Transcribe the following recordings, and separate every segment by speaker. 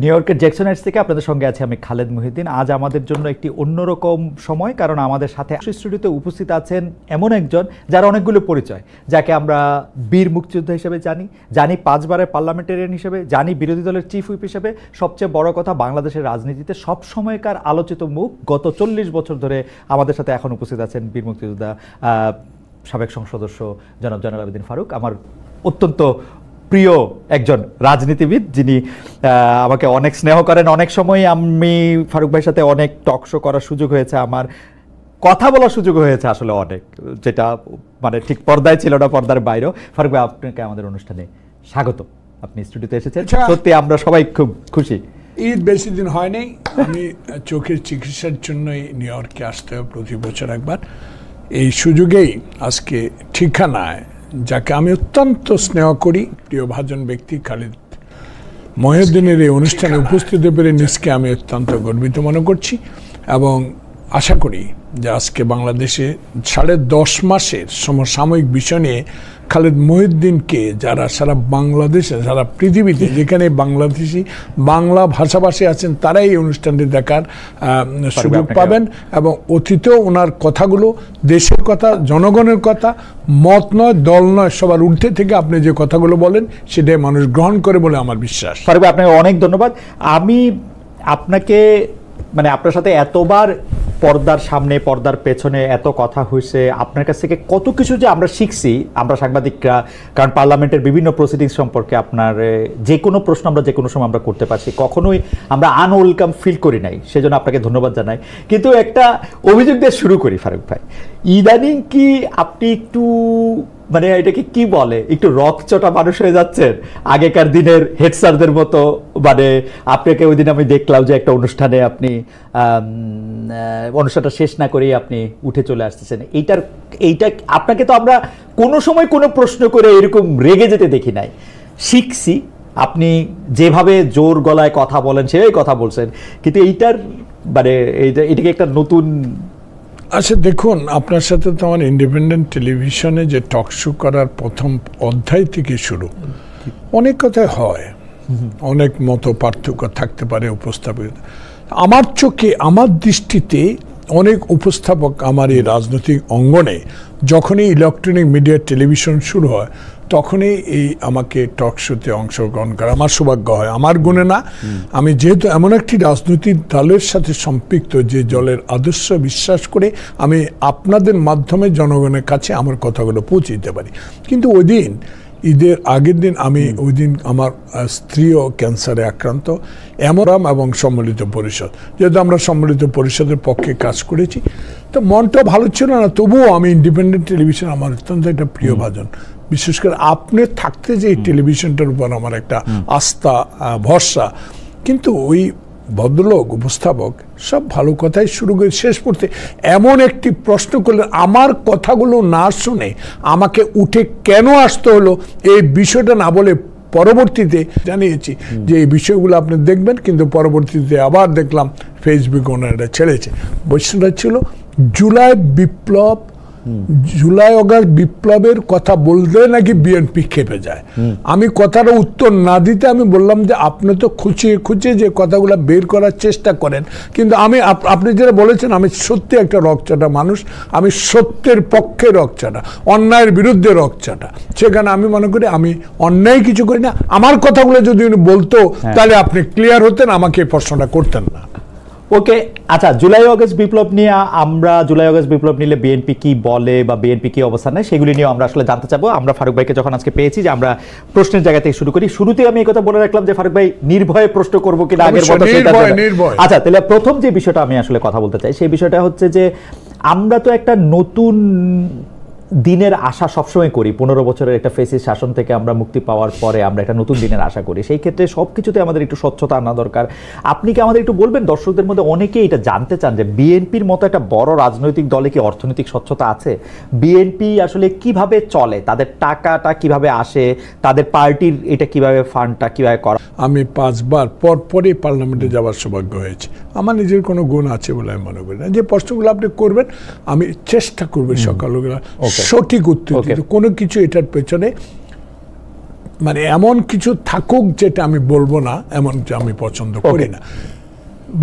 Speaker 1: New ইয়র্কের Jackson Heights থেকে আপনাদের সঙ্গে আছি আমি খালেদ মহিউদ্দিন। আজ আমাদের জন্য একটি অন্যরকম সময়, কারণ আমাদের সাথে স্টুডিওতে উপস্থিত আছেন এমন একজন যার অনেকগুলো পরিচয়, যাকে আমরা বীর মুক্তিযোদ্ধা হিসেবে জানি 5 বারের পার্লামেন্টারিয়ান হিসেবে জানি, বিরোধী দলের চিফ হুইপ হিসেবে, সবচেয়ে বড় কথা বাংলাদেশের রাজনীতিতে সব সময়কার আলোচিত মুখ। গত 40 বছর ধরে আমাদের সাথে এখন উপস্থিত আছেন বীর মুক্তিযোদ্ধা সাবেক সংসদ সদস্য জনাব জয়নাল আবেদিন ফারুক, আমার অত্যন্ত প্রিয় একজন রাজনীতিবিদ, যিনি আমাকে অনেক স্নেহ করেন। অনেক সময় আমি ফারুক ভাইয়ের সাথে অনেক টক শো করার সুযোগ হয়েছে, আমার কথা বলার সুযোগ হয়েছে আসলে অনেক, যেটা মানে ঠিক পর্দায় ছিল না, পর্দার বাইরেও। ফারুক ভাই, আপনাকে আমাদের অনুষ্ঠানে স্বাগত, আপনি স্টুডিওতে এসেছেন, সত্যি আমরা সবাই খুব খুশি।
Speaker 2: ঈদ বেশি দিন হয়নি, আমি চোখের চিকিৎসার জন্যই নিউ ইয়র্কে আসতে হয় প্রতি বছর একবার। এই সুযোগেই আজকে ঠিকানায়, যাকে আমি অত্যন্ত স্নেহ করি, প্রিয় ভাজন ব্যক্তি খালেদ মহিউদ্দিনের এই অনুষ্ঠানে উপস্থিত পেরে নিজকে আমি অত্যন্ত গর্বিত মনে করছি, এবং আশা করি যে আজকে বাংলাদেশে 10.5 মাসের সমসাময়িক বিষয় নিয়ে খালেদ মহিউদ্দিনকে যারা সারা বাংলাদেশে, সারা পৃথিবীতে যেখানে বাংলাদেশি বাংলা ভাষাভাষী আছেন, তারাই এই অনুষ্ঠানটি দেখার সুযোগ পাবেন। এবং অতীতেও ওনার কথাগুলো দেশের কথা, জনগণের কথা, মত নয়, দল নয়, সবার ঊর্ধ্বে থেকে আপনি যে কথাগুলো বলেন সেটাই মানুষ গ্রহণ করে বলে আমার বিশ্বাস।
Speaker 1: ফারুক ভাই, আপনাকে অনেক ধন্যবাদ। আমি আপনাকে মানে আপনার সাথে এতবার পর্দার সামনে পর্দার পেছনে এত কথা হয়েছে, আপনার কাছ থেকে কত কিছু যে আমরা শিখছি আমরা সাংবাদিকরা, কারণ পার্লামেন্টের বিভিন্ন প্রসিডিংস সম্পর্কে আপনার যে কোনো প্রশ্ন আমরা যে কোনো সময় আমরা করতে পারছি, কখনোই আমরা আনওয়েলকাম ফিল করি নাই, সেজন্য আপনাকে ধন্যবাদ জানাই। কিন্তু একটা অভিযোগ দিয়ে শুরু করি ফারুক ভাই, ইদানিং কি আপনি একটু মানে এটাকে কি বলে, একটু রকচটা মানুষ হয়ে যাচ্ছেন আগেকার দিনের হেড স্যারদের মতো? মানে আপনাকে ওই দিন আমি দেখলাম যে একটা অনুষ্ঠানে আপনি অনুষ্ঠানটা শেষ না করেই আপনি উঠে চলে আসতেছেন। এইটা আপনাকে তো আমরা কোনো সময় কোনো প্রশ্ন করে এরকম রেগে যেতে দেখি নাই, শিখছি আপনি যেভাবে জোর গলায় কথা বলেন সেভাবেই কথা বলছেন, কিন্তু এইটার মানে এটাকে একটা নতুন।
Speaker 2: আচ্ছা দেখুন, আপনার সাথে তো আমার ইন্ডিপেন্ডেন্ট টেলিভিশনে যে টক শো করার প্রথম অধ্যায় থেকে শুরু, অনেক কথাই হয়, অনেক মত পার্থক্য থাকতে পারে উপস্থাপক। আমার চোখে, আমার দৃষ্টিতে অনেক উপস্থাপক আমার এই রাজনৈতিক অঙ্গনে যখনই ইলেকট্রনিক মিডিয়া টেলিভিশন শুরু হয় তখনই এই আমাকে টক শোতে অংশগ্রহণ করা আমার সৌভাগ্য হয়। আমার গুণে না, আমি যেহেতু এমন একটি রাজনৈতিক দলের সাথে সম্পৃক্ত যে দলের আদর্শ বিশ্বাস করে আমি আপনাদের মাধ্যমে জনগণের কাছে আমার কথাগুলো পৌঁছে দিতে পারি। কিন্তু ওই দিন ঈদের আগের দিন আমি ওই দিন আমার স্ত্রীও ক্যান্সারে আক্রান্ত, এমরাম এবং সম্মিলিত পরিষদ, যেহেতু আমরা সম্মিলিত পরিষদের পক্ষে কাজ করেছি, তো মনটা ভালো ছিল না, তবুও আমি ইন্ডিপেন্ডেন্ট টেলিভিশন আমার অত্যন্ত একটা প্রিয় ভাজন। বিশেষ করে আপনি থাকতে যে এই টেলিভিশনটার উপর আমার একটা আস্থা, ভরসা। কিন্তু ওই ভদ্রলোক উপস্থাপক সব ভালো কথাই শুরু করে শেষ করতে এমন একটি প্রশ্ন করলেন, আমার কথাগুলো না শুনে আমাকে উঠে কেন আসতে হলো এই বিষয়টা না বলে পরবর্তীতে জানিয়েছি যে এই বিষয়গুলো আপনি দেখবেন, কিন্তু পরবর্তীতে আবার দেখলাম ফেসবুকে ওনারা ছেড়েছে। বৈষ্ণবটা ছিল জুলাই বিপ্লব, জুলাই অগাস্ট বিপ্লবের কথা বলতে নাকি বিএনপি খেপে যায়। আমি কথাটা উত্তর না দিতে আমি বললাম যে আপনি তো খুঁচিয়ে খুঁচিয়ে যে কথাগুলো বের করার চেষ্টা করেন, কিন্তু আমি আপনি যেটা বলেছেন, আমি সত্যি একটা রকচাটা মানুষ, আমি সত্যের পক্ষে রকচাটা, অন্যায়ের বিরুদ্ধে রকচাটা। সেখানে আমি মনে করি আমি অন্যায় কিছু করি না। আমার কথাগুলো যদি উনি বলতো তাহলে আপনি ক্লিয়ার হতেন, আমাকে এই প্রশ্নটা করতেন না।
Speaker 1: ওকে, আচ্ছা, জুলাই অগস্ট বিপ্লব নিয়ে আমরা, জুলাই অগস্ট বিপ্লব নিলে বিএনপি কি বলে বা বিএনপি কি অবস্থান নেয় সেগুলি নিয়ে আমরা আসলে জানতে চাবো। আমরা ফারুক ভাইকে যখন আজকে পেয়েছি যে আমরা প্রশ্নের জায়গা থেকে শুরু করি, শুরুতে আমি এই কথা বলে রাখলাম যে ফারুক ভাই নির্ভয়ে প্রশ্ন করবো কিনা আগের মতো। আচ্ছা, তাহলে প্রথম যে বিষয়টা আমি আসলে কথা বলতে চাই সেই বিষয়টা হচ্ছে যে আমরা তো একটা নতুন দিনের আশা সবসময় করি। 15 বছরের একটা ফেসিস শাসন থেকে আমরা মুক্তি পাওয়ার পরে আমরা একটা নতুন দিনের আশা করি, সেই ক্ষেত্রে সব কিছুতে আমাদের একটু স্বচ্ছতা আনা দরকার। আপনি কি আমাদের একটু বলবেন, দর্শকদের মধ্যে অনেকেই এটা জানতে চান যে বিএনপির মতো একটা বড় রাজনৈতিক দলে কি অর্থনৈতিক স্বচ্ছতা আছে? বিএনপি আসলে কিভাবে চলে, তাদের টাকাটা কিভাবে আসে, তাদের পার্টির এটা কিভাবে ফান্ডটা কিভাবে করা?
Speaker 2: আমি 5 বার পরপরই পার্লামেন্টে যাওয়ার সৌভাগ্য হয়েছে। আমার নিজের কোনো গুণ আছে বলে আমি মনে করি না। যে প্রশ্নগুলো আপনি করবেন আমি চেষ্টা করবো সকালবেলা সঠিক উত্তর দিতে। কোনো কিছু এটার পেছনে মানে এমন কিছু থাকুক যেটা আমি বলবো না, এমন যে আমি পছন্দ করি না।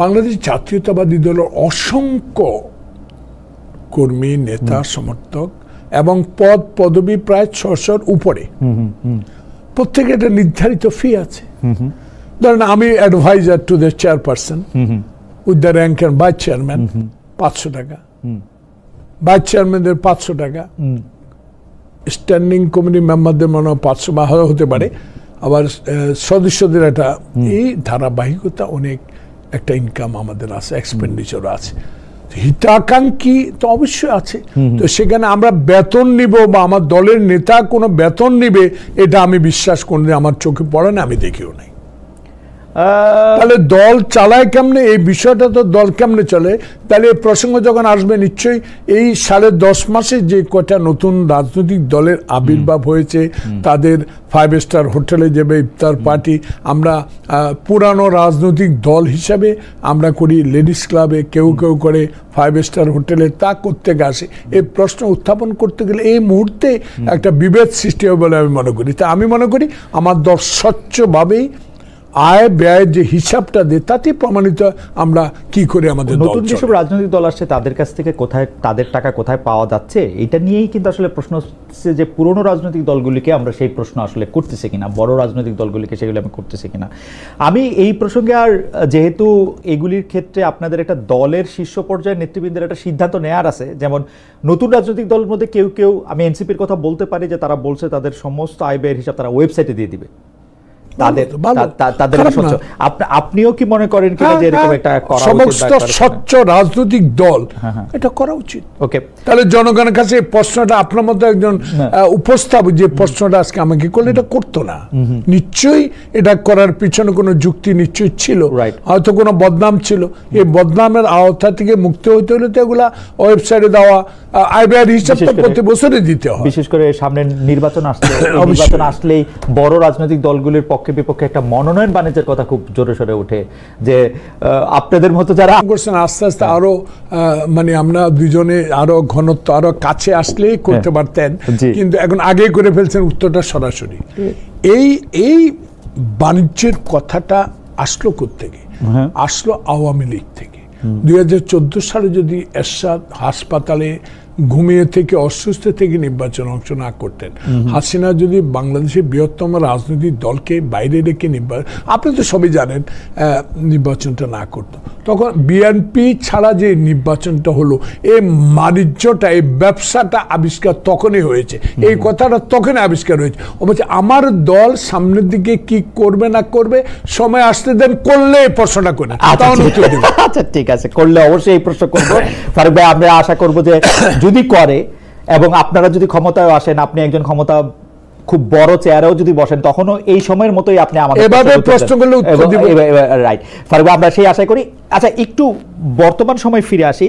Speaker 2: বাংলাদেশ জাতীয়তাবাদী দলের অসংখ্য কর্মী, নেতা, সমর্থক এবং পদ পদবি প্রায় 600-র উপরে, প্রত্যেকে একটা নির্ধারিত ফি আছে। ধরেন আমি advisor to the chairperson with the rank and vice chairman 500 টাকা, ভাইস চেয়ারম্যানদের 500 টাকা, স্ট্যান্ডিং কমিটি মেম্বারদের মনে হয় 500 বা হতে পারে, আবার সদস্যদের একটা এই ধারাবাহিকতা অনেক একটা ইনকাম আমাদের আছে, এক্সপেন্ডিচার আছে, হিতাকাঙ্ক্ষী তো অবশ্যই আছে। তো সেখানে আমরা বেতন নিব বা আমার দলের নেতা কোনো বেতন নিবে এটা আমি বিশ্বাস করি, আমার চোখে পড়ে না, আমি দেখিও নাই। তাহলে দল চালায় কেমনে, এই বিষয়টা তো দল কেমনে চলে, তাহলে এই প্রসঙ্গ যখন আসবে নিশ্চয়ই এই 10.5 মাসে যে কটা নতুন রাজনৈতিক দলের আবির্ভাব হয়েছে, তাদের 5 স্টার হোটেলে যাবে ইফতার পার্টি, আমরা পুরানো রাজনৈতিক দল হিসাবে আমরা করি লেডিস ক্লাবে, কেউ কেউ করে 5 স্টার হোটেলে, তা করতে আসে। এই প্রশ্ন উত্থাপন করতে গেলে এই মুহূর্তে একটা বিভেদ সৃষ্টি হবে বলে আমি মনে করি। তা আমি মনে করি আমার দল স্বচ্ছভাবেই আয় ব্যয়ের যে হিসাবটা দেয় তাতে প্রমাণিত আমরা কি করে আমাদের
Speaker 1: নতুন যেসব রাজনৈতিক দল আসছে তাদের কাছ থেকে কোথায় তাদের টাকা কোথায় পাওয়া যাচ্ছে, এটা নিয়েই কিন্তু আসলে প্রশ্ন হচ্ছে যে পুরনো রাজনৈতিক দলগুলিকে আমরা সেই প্রশ্ন আসলে করতেছি কিনা, বড় রাজনৈতিক দলগুলিকে সেগুলো আমি করতেছি কিনা। আমি এই প্রসঙ্গে আর যেহেতু এগুলির ক্ষেত্রে আপনাদের একটা দলের শীর্ষ পর্যায়ের নেতৃবৃন্দের একটা সিদ্ধান্ত নেওয়ার আছে, যেমন নতুন রাজনৈতিক দলের মধ্যে কেউ কেউ, আমি এনসিপির কথা বলতে পারি যে তারা বলছে তাদের সমস্ত আয় ব্যয়ের হিসাব তারা ওয়েবসাইটে দিয়ে দিবে। আপনিও কি মনে করেন যে এরকম একটা
Speaker 2: সমস্ত স্বচ্ছ রাজনৈতিক দল এটা করা উচিত? ওকে, তাহলে জনগণের কাছে প্রশ্নটা আপনার মতো একজন উপস্থাপক যে প্রশ্নটা আজকে আমাকে করলে এটা করতো না, নিশ্চয়ই এটা করার পিছনে কোনো যুক্তি নিশ্চয়ই ছিল, হয়তো কোনো বদনাম ছিল। এই বদনামের আওতা থেকে মুক্তি হইতে হলে তো এগুলা ওয়েবসাইটে দেওয়া আয় ব্যয়ের হিসাবটা প্রতি বছরে দিতে হয়।
Speaker 1: বিশেষ করে সামনে নির্বাচন আসলেই বড় রাজনৈতিক দলগুলির পক্ষে বিপক্ষে একটা মনোনয়ন বাণিজ্যের কথা খুব জোরে সোরে উঠে, যে আপনাদের মতো যারা
Speaker 2: করছেন আস্তে আস্তে আরো মানে আমরা দুজনে আরো ঘনত্ব আরো কাছে আসলেই করতে পারতেন, কিন্তু এখন আগে করে ফেলছেন উত্তরটা সরাসরি। এই বাণিজ্যের কথাটা আসলো কোত্থেকে? আসলো আওয়ামী লীগ থেকে। 2014 সালে যদি এরশাদ হাসপাতালে ঘুমিয়ে থেকে অসুস্থ থেকে নির্বাচন অংশ না করতেন, হাসিনা যদি বাংলাদেশের বৃহত্তম রাজনৈতিক দলকে বাইরে রেখে আপনি তো সবই জানেন নির্বাচনটা না করতো, তখন বিএনপি ছাড়া যে নির্বাচনটা হলো, এই বাণিজ্যটা এই ব্যবসাটা আবিষ্কার তখনই হয়েছে, এই কথাটা তখনই আবিষ্কার হয়েছে। অবশ্য আমার দল সামনের দিকে কি করবে না করবে সময় আসতে দেন, করলে এই প্রশ্নটা করে।
Speaker 1: আচ্ছা ঠিক আছে, করলে অবশ্যই এই প্রশ্ন করবো ফারুক ভাই। আমরা আশা করবো যে যদি করে এবং আপনারা যদি ক্ষমতায় আসেন, আপনি একজন ক্ষমতা খুব বড় চেয়ারেও যদি বসেন, তখনও এই সময়ের মতোই আপনি আমাদের
Speaker 2: এভাবে প্রশ্ন করলে উত্তর দিব।
Speaker 1: রাইট ফারুক ভাই, আমরা সেই আশা করি। আচ্ছা, একটু বর্তমান সময় ফিরে আসি।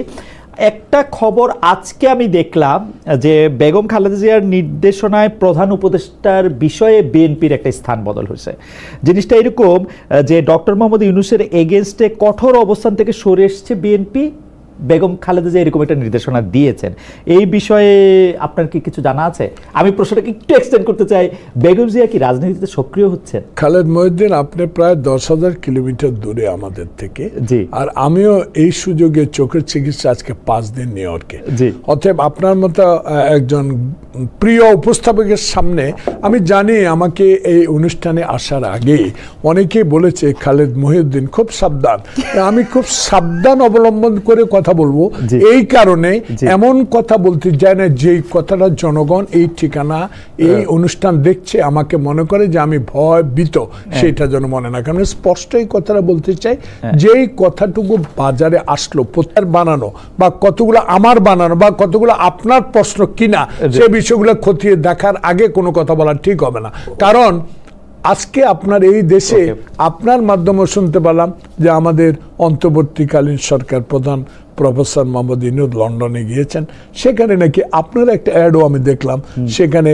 Speaker 1: একটা খবর আজকে আমি দেখলাম যে বেগম খালেদা জিয়ার নির্দেশনায় প্রধান উপদেষ্টার বিষয়ে বিএনপির একটা স্থান বদল হয়েছে। জিনিসটা এরকম যে ডক্টর মোহাম্মদ ইউনূসের এগেনস্টে কঠোর অবস্থান থেকে সরে এসছে বিএনপি, বেগম খালেদা জিয়া এরকম একটা নির্দেশনা দিয়েছেন। এই বিষয়ে আপনার কি কিছু জানা আছে? আমি প্রশ্নটাকে একটু এক্সটেন্ড করতে চাই, বেগম জিয়া কি রাজনীতিতে সক্রিয় হচ্ছেন?
Speaker 2: খালেদ মহিউদ্দিন আপনি প্রায় 10,000 কিলোমিটার দূরে আমাদের থেকে, আর আমিও এই সুযোগে চোখের চিকিৎসা আজকে 5 দিন নিউ ইয়র্কে। অতএব আপনার মতো একজন প্রিয় উপস্থাপকের সামনে আমি জানি, আমাকে এই অনুষ্ঠানে আসার আগে অনেকেই বলেছে খালেদ মহিউদ্দিন খুব সাবধান। আমি খুব সাবধান অবলম্বন করে কথা বলবো, এই কারণে এমন কথা বলতে যায় না যে কথাটা জনগণ এই ঠিকানা এই অনুষ্ঠান দেখছে আমাকে মনে করে যে আমি ভয় ভীত, সেটা যেন মনে না। কারণ স্পষ্ট এই কথাটা বলতে চাই, যেই কথাটুকু বাজারে আসলো প্রত্যার বানানো বা কতগুলো আমার বানানো বা কতগুলো আপনার প্রশ্ন কিনা, সে বিষয়গুলো খতিয়ে দেখার আগে কোনো কথা বলা ঠিক হবে না। কারণ আজকে আপনার এই দেশে আপনার মাধ্যমে শুনতে পেলাম যে আমাদের অন্তর্বর্তীকালীন সরকার প্রধান প্রফেসর মোহাম্মদ ইউনূস লন্ডনে গিয়েছেন, সেখানে নাকি আপনার একটা অ্যাডও আমি দেখলাম, সেখানে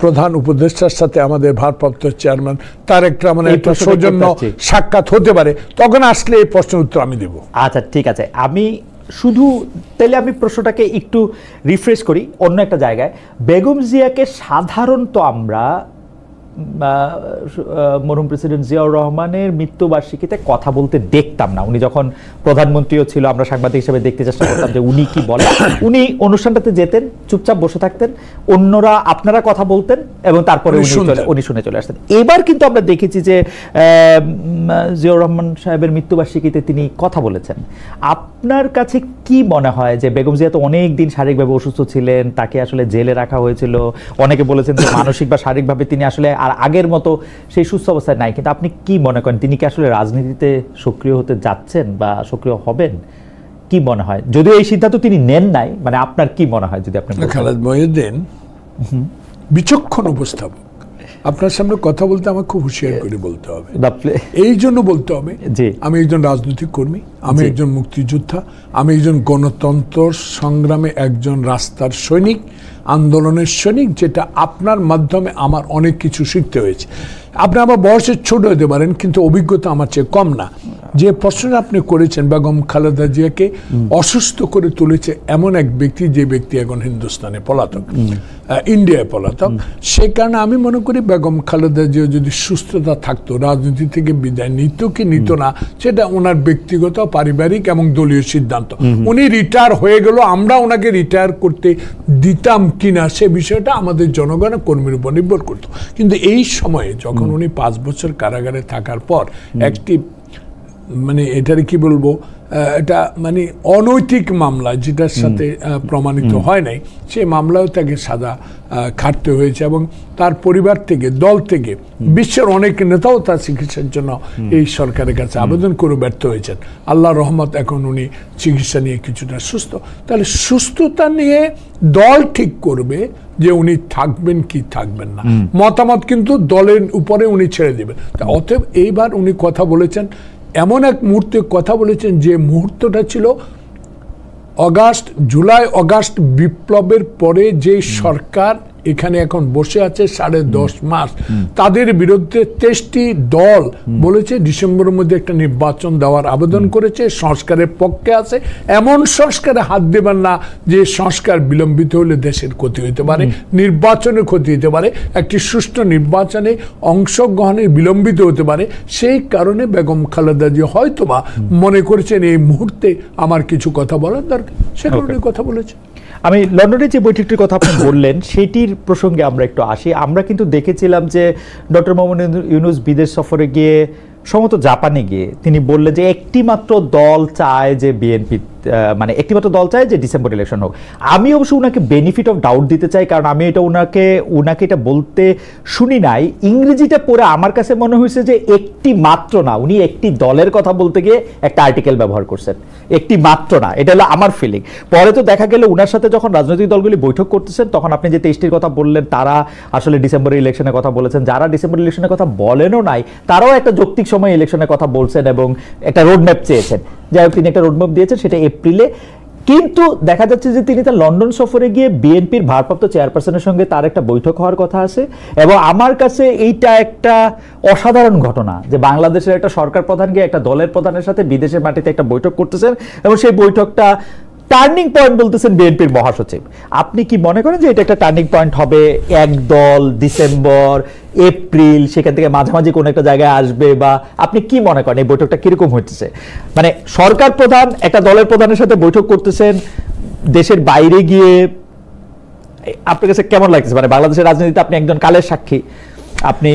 Speaker 2: প্রধান উপদেষ্টার সাথে আমাদের ভারপ্রাপ্ত চেয়ারম্যান তারেক রহমানের একটা সৌজন্য সাক্ষাৎ হতে পারে। তখন আসলে এই প্রশ্নের উত্তর আমি দেব।
Speaker 1: আচ্ছা ঠিক আছে, আমি শুধু তাহলে আমি প্রশ্নটাকে একটু রিফ্রেশ করি অন্য একটা জায়গায়। বেগম জিয়াকে সাধারণত আমরা মরহুম প্রেসিডেন্ট জিয়াউর রহমানের মৃত্যুবার্ষিকীতে কথা বলতে দেখতাম না। উনি যখন প্রধানমন্ত্রীও ছিল, আমরা সাংবাদিক হিসেবে দেখতে চেষ্টা করতাম যে উনি কি বলেন। উনি অনুষ্ঠানটাতে যেতেন, চুপচাপ বসে থাকতেন, অন্যরা আপনারা কথা বলতেন এবং তারপরে উনি শুনে চলে আসতেন। এবার কিন্তু আমরা দেখেছি যে জিয়াউর রহমান সাহেবের মৃত্যুবার্ষিকীতে তিনি কথা বলেছেন। আপনার কাছে কি মনে হয় যে বেগম জিয়া তো অনেক দিন শারীরিকভাবে অসুস্থ ছিলেন, তাকে আসলে জেলে রাখা হয়েছিল, অনেকে বলেছেন যে মানসিক বা শারীরিকভাবে তিনি আসলে আর আগের মতো সেই সুস্থ অবস্থায় নাই, কিন্তু আপনি কি মনে করেন তিনি কি আসলে রাজনীতিতে সক্রিয় হতে যাচ্ছেন বা সক্রিয় হবেন? কি মনে হয়, যদিও এই সিদ্ধান্ত তিনি নেন নাই, মানে আপনার কি মনে হয় যদি আপনি?
Speaker 2: খালেদ মহিউদ্দিন বিচক্ষণ উপস্থাপক, আপনার সামনে কথা বলতে আমার খুব হুঁশিয়ার করে বলতে হবে, এই জন্য বলতে হবে আমি একজন রাজনৈতিক কর্মী, আমি একজন মুক্তিযোদ্ধা, আমি একজন গণতন্ত্র সংগ্রামে একজন রাস্তার সৈনিক, আন্দোলনের সৈনিক, যেটা আপনার মাধ্যমে আমার অনেক কিছু শিখতে হয়েছে। আপনি আমার বয়সে ছোট হতে পারেন, কিন্তু অভিজ্ঞতা আমার চেয়ে কম না। যে প্রশ্নটা আপনি করেছেন, বেগম খালেদা জিয়াকে অসুস্থ করে তুলেছে এমন এক ব্যক্তি, যে ব্যক্তি এখন হিন্দুস্তানে পলাতক, ইন্ডিয়ায় পলাতক। সে কারণে আমি মনে করি বেগম খালেদা জিয়া যদি সুস্থতা থাকতো, রাজনীতি থেকে বিদায় নিত কি নিত না, সেটা ওনার ব্যক্তিগত, পারিবারিক এবং দলীয় সিদ্ধান্ত। উনি রিটায়ার হয়ে গেল, আমরা ওনাকে রিটায়ার করতে দিতাম কিনা সে বিষয়টা আমাদের জনগণের কর্মীর উপর নির্ভর করতো। কিন্তু এই সময়ে যখন উনি 5 বছর কারাগারে থাকার পর একটি মানে এটার কি বলবো, এটা মানে অনৈতিক মামলা, যেটার সাথে প্রমাণিত হয় নাই, সেই মামলাও তাকে সাজা খাটতে হয়েছে এবং তার পরিবার থেকে, দল থেকে, বিশ্বের অনেক নেতাও তার চিকিৎসার জন্য এই সরকারের কাছে আবেদন করে ব্যর্থ হয়েছেন। আল্লাহর রহমত এখন উনি চিকিৎসা নিয়ে কিছুটা সুস্থ। তাহলে সুস্থতা নিয়ে দল ঠিক করবে যে উনি থাকবেন কি থাকবেন না, মতামত কিন্তু দলের উপরে উনি ছেড়ে দেবেন। অতএব এইবার উনি কথা বলেছেন, এমন এক মুহূর্তে কথা বলেছেন যে মুহূর্তটা ছিল জুলাই অগাস্ট বিপ্লবের পরে যে সরকার এখানে এখন বসে আছে 10.5 মাস, তাদের বিরুদ্ধে 23টি দল বলেছে ডিসেম্বরের মধ্যে একটা নির্বাচন দেওয়ার আবেদন করেছে, সংস্কারের পক্ষে আছে। এমন সংস্কারে হাত দেবেন না যে সংস্কার বিলম্বিত হলে দেশের ক্ষতি হতে পারে, নির্বাচনের ক্ষতি হতে পারে, একটি সুষ্ঠু নির্বাচনে অংশগ্রহণের বিলম্বিত হতে পারে। সেই কারণে বেগম খালেদা জিয়া হয়তোবা মনে করেছেন এই মুহূর্তে আমার কিছু কথা বলার দরকার, সে কারণে কথা বলেছে।
Speaker 1: আমি লন্ডনে যে বৈঠকটির কথা আপনি বললেন সেটির প্রসঙ্গে আমরা একটু আসি। আমরা কিন্তু দেখেছিলাম যে ডক্টর মোহাম্মদ ইউনূস বিদেশ সফরে গিয়ে, সম্ভবত জাপানে গিয়ে, তিনি বললেন যে একটি মাত্র দল চায় যে বিএনপি, মানে একটি মাত্র দল চায় যে ডিসেম্বর ইলেকশন হোক। আমি অবশ্য উনাকে বেনিফিট অফ ডাউট দিতে চাই, কারণ আমি এটা উনাকে এটা বলতে শুনি নাই। ইংরেজিটা পড়ে আমার কাছে মনে হয়েছে যে একটি মাত্র না, উনি একটি দলের কথা বলতে গিয়ে একটা আর্টিকেল ব্যবহার করছেন, একটি মাত্র না, এটা হলো আমার ফিলিং। পরে তো দেখা গেল উনার সাথে যখন রাজনৈতিক দলগুলি বৈঠক করতেছেন, তখন আপনি যে 23টির কথা বললেন, তারা আসলে ডিসেম্বরের ইলেকশনের কথা বলেছেন। যারা ডিসেম্বর ইলেকশনের কথা বলেনও নাই, তারাও একটা যৌক্তিক সময় ইলেকশনের কথা বলছেন এবং একটা রোডম্যাপ চেয়েছেন। যাই হোক, তিনি একটা রোডম্যাপ দিয়েছেন, সেটা এপ্রিলে। কিন্তু দেখা যাচ্ছে যে তিনি তার লন্ডন সফরে গিয়ে বিএনপির ভারপ্রাপ্ত চেয়ারপারসনের সঙ্গে তার একটা বৈঠক হওয়ার কথা আছে। এবং আমার কাছে এইটা একটা অসাধারণ ঘটনা যে বাংলাদেশের একটা সরকার প্রধান গিয়ে একটা দলের প্রধানের সাথে বিদেশের মাটিতে একটা বৈঠক করতেছেন, এবং সেই বৈঠকটা টার্নিং পয়েন্ট বলতেছেন বিএনপির মহাসচিব। আপনি কি মনে করেন যে এটা একটা টার্নিং পয়েন্ট হবে? এক দল ডিসেম্বর, এপ্রিল, সেখান থেকে মাঝামাঝি কোনো একটা জায়গায় আসবে, বা আপনি কি মনে করেন এই বৈঠকটা কিরকম হচ্ছে? মানে সরকার প্রধান একটা দলের প্রধানের সাথে বৈঠক করতেছেন দেশের বাইরে গিয়ে, আপনার কাছে কেমন লাগছে? মানে বাংলাদেশের রাজনীতিতে আপনি একজন কালের সাক্ষী, আপনি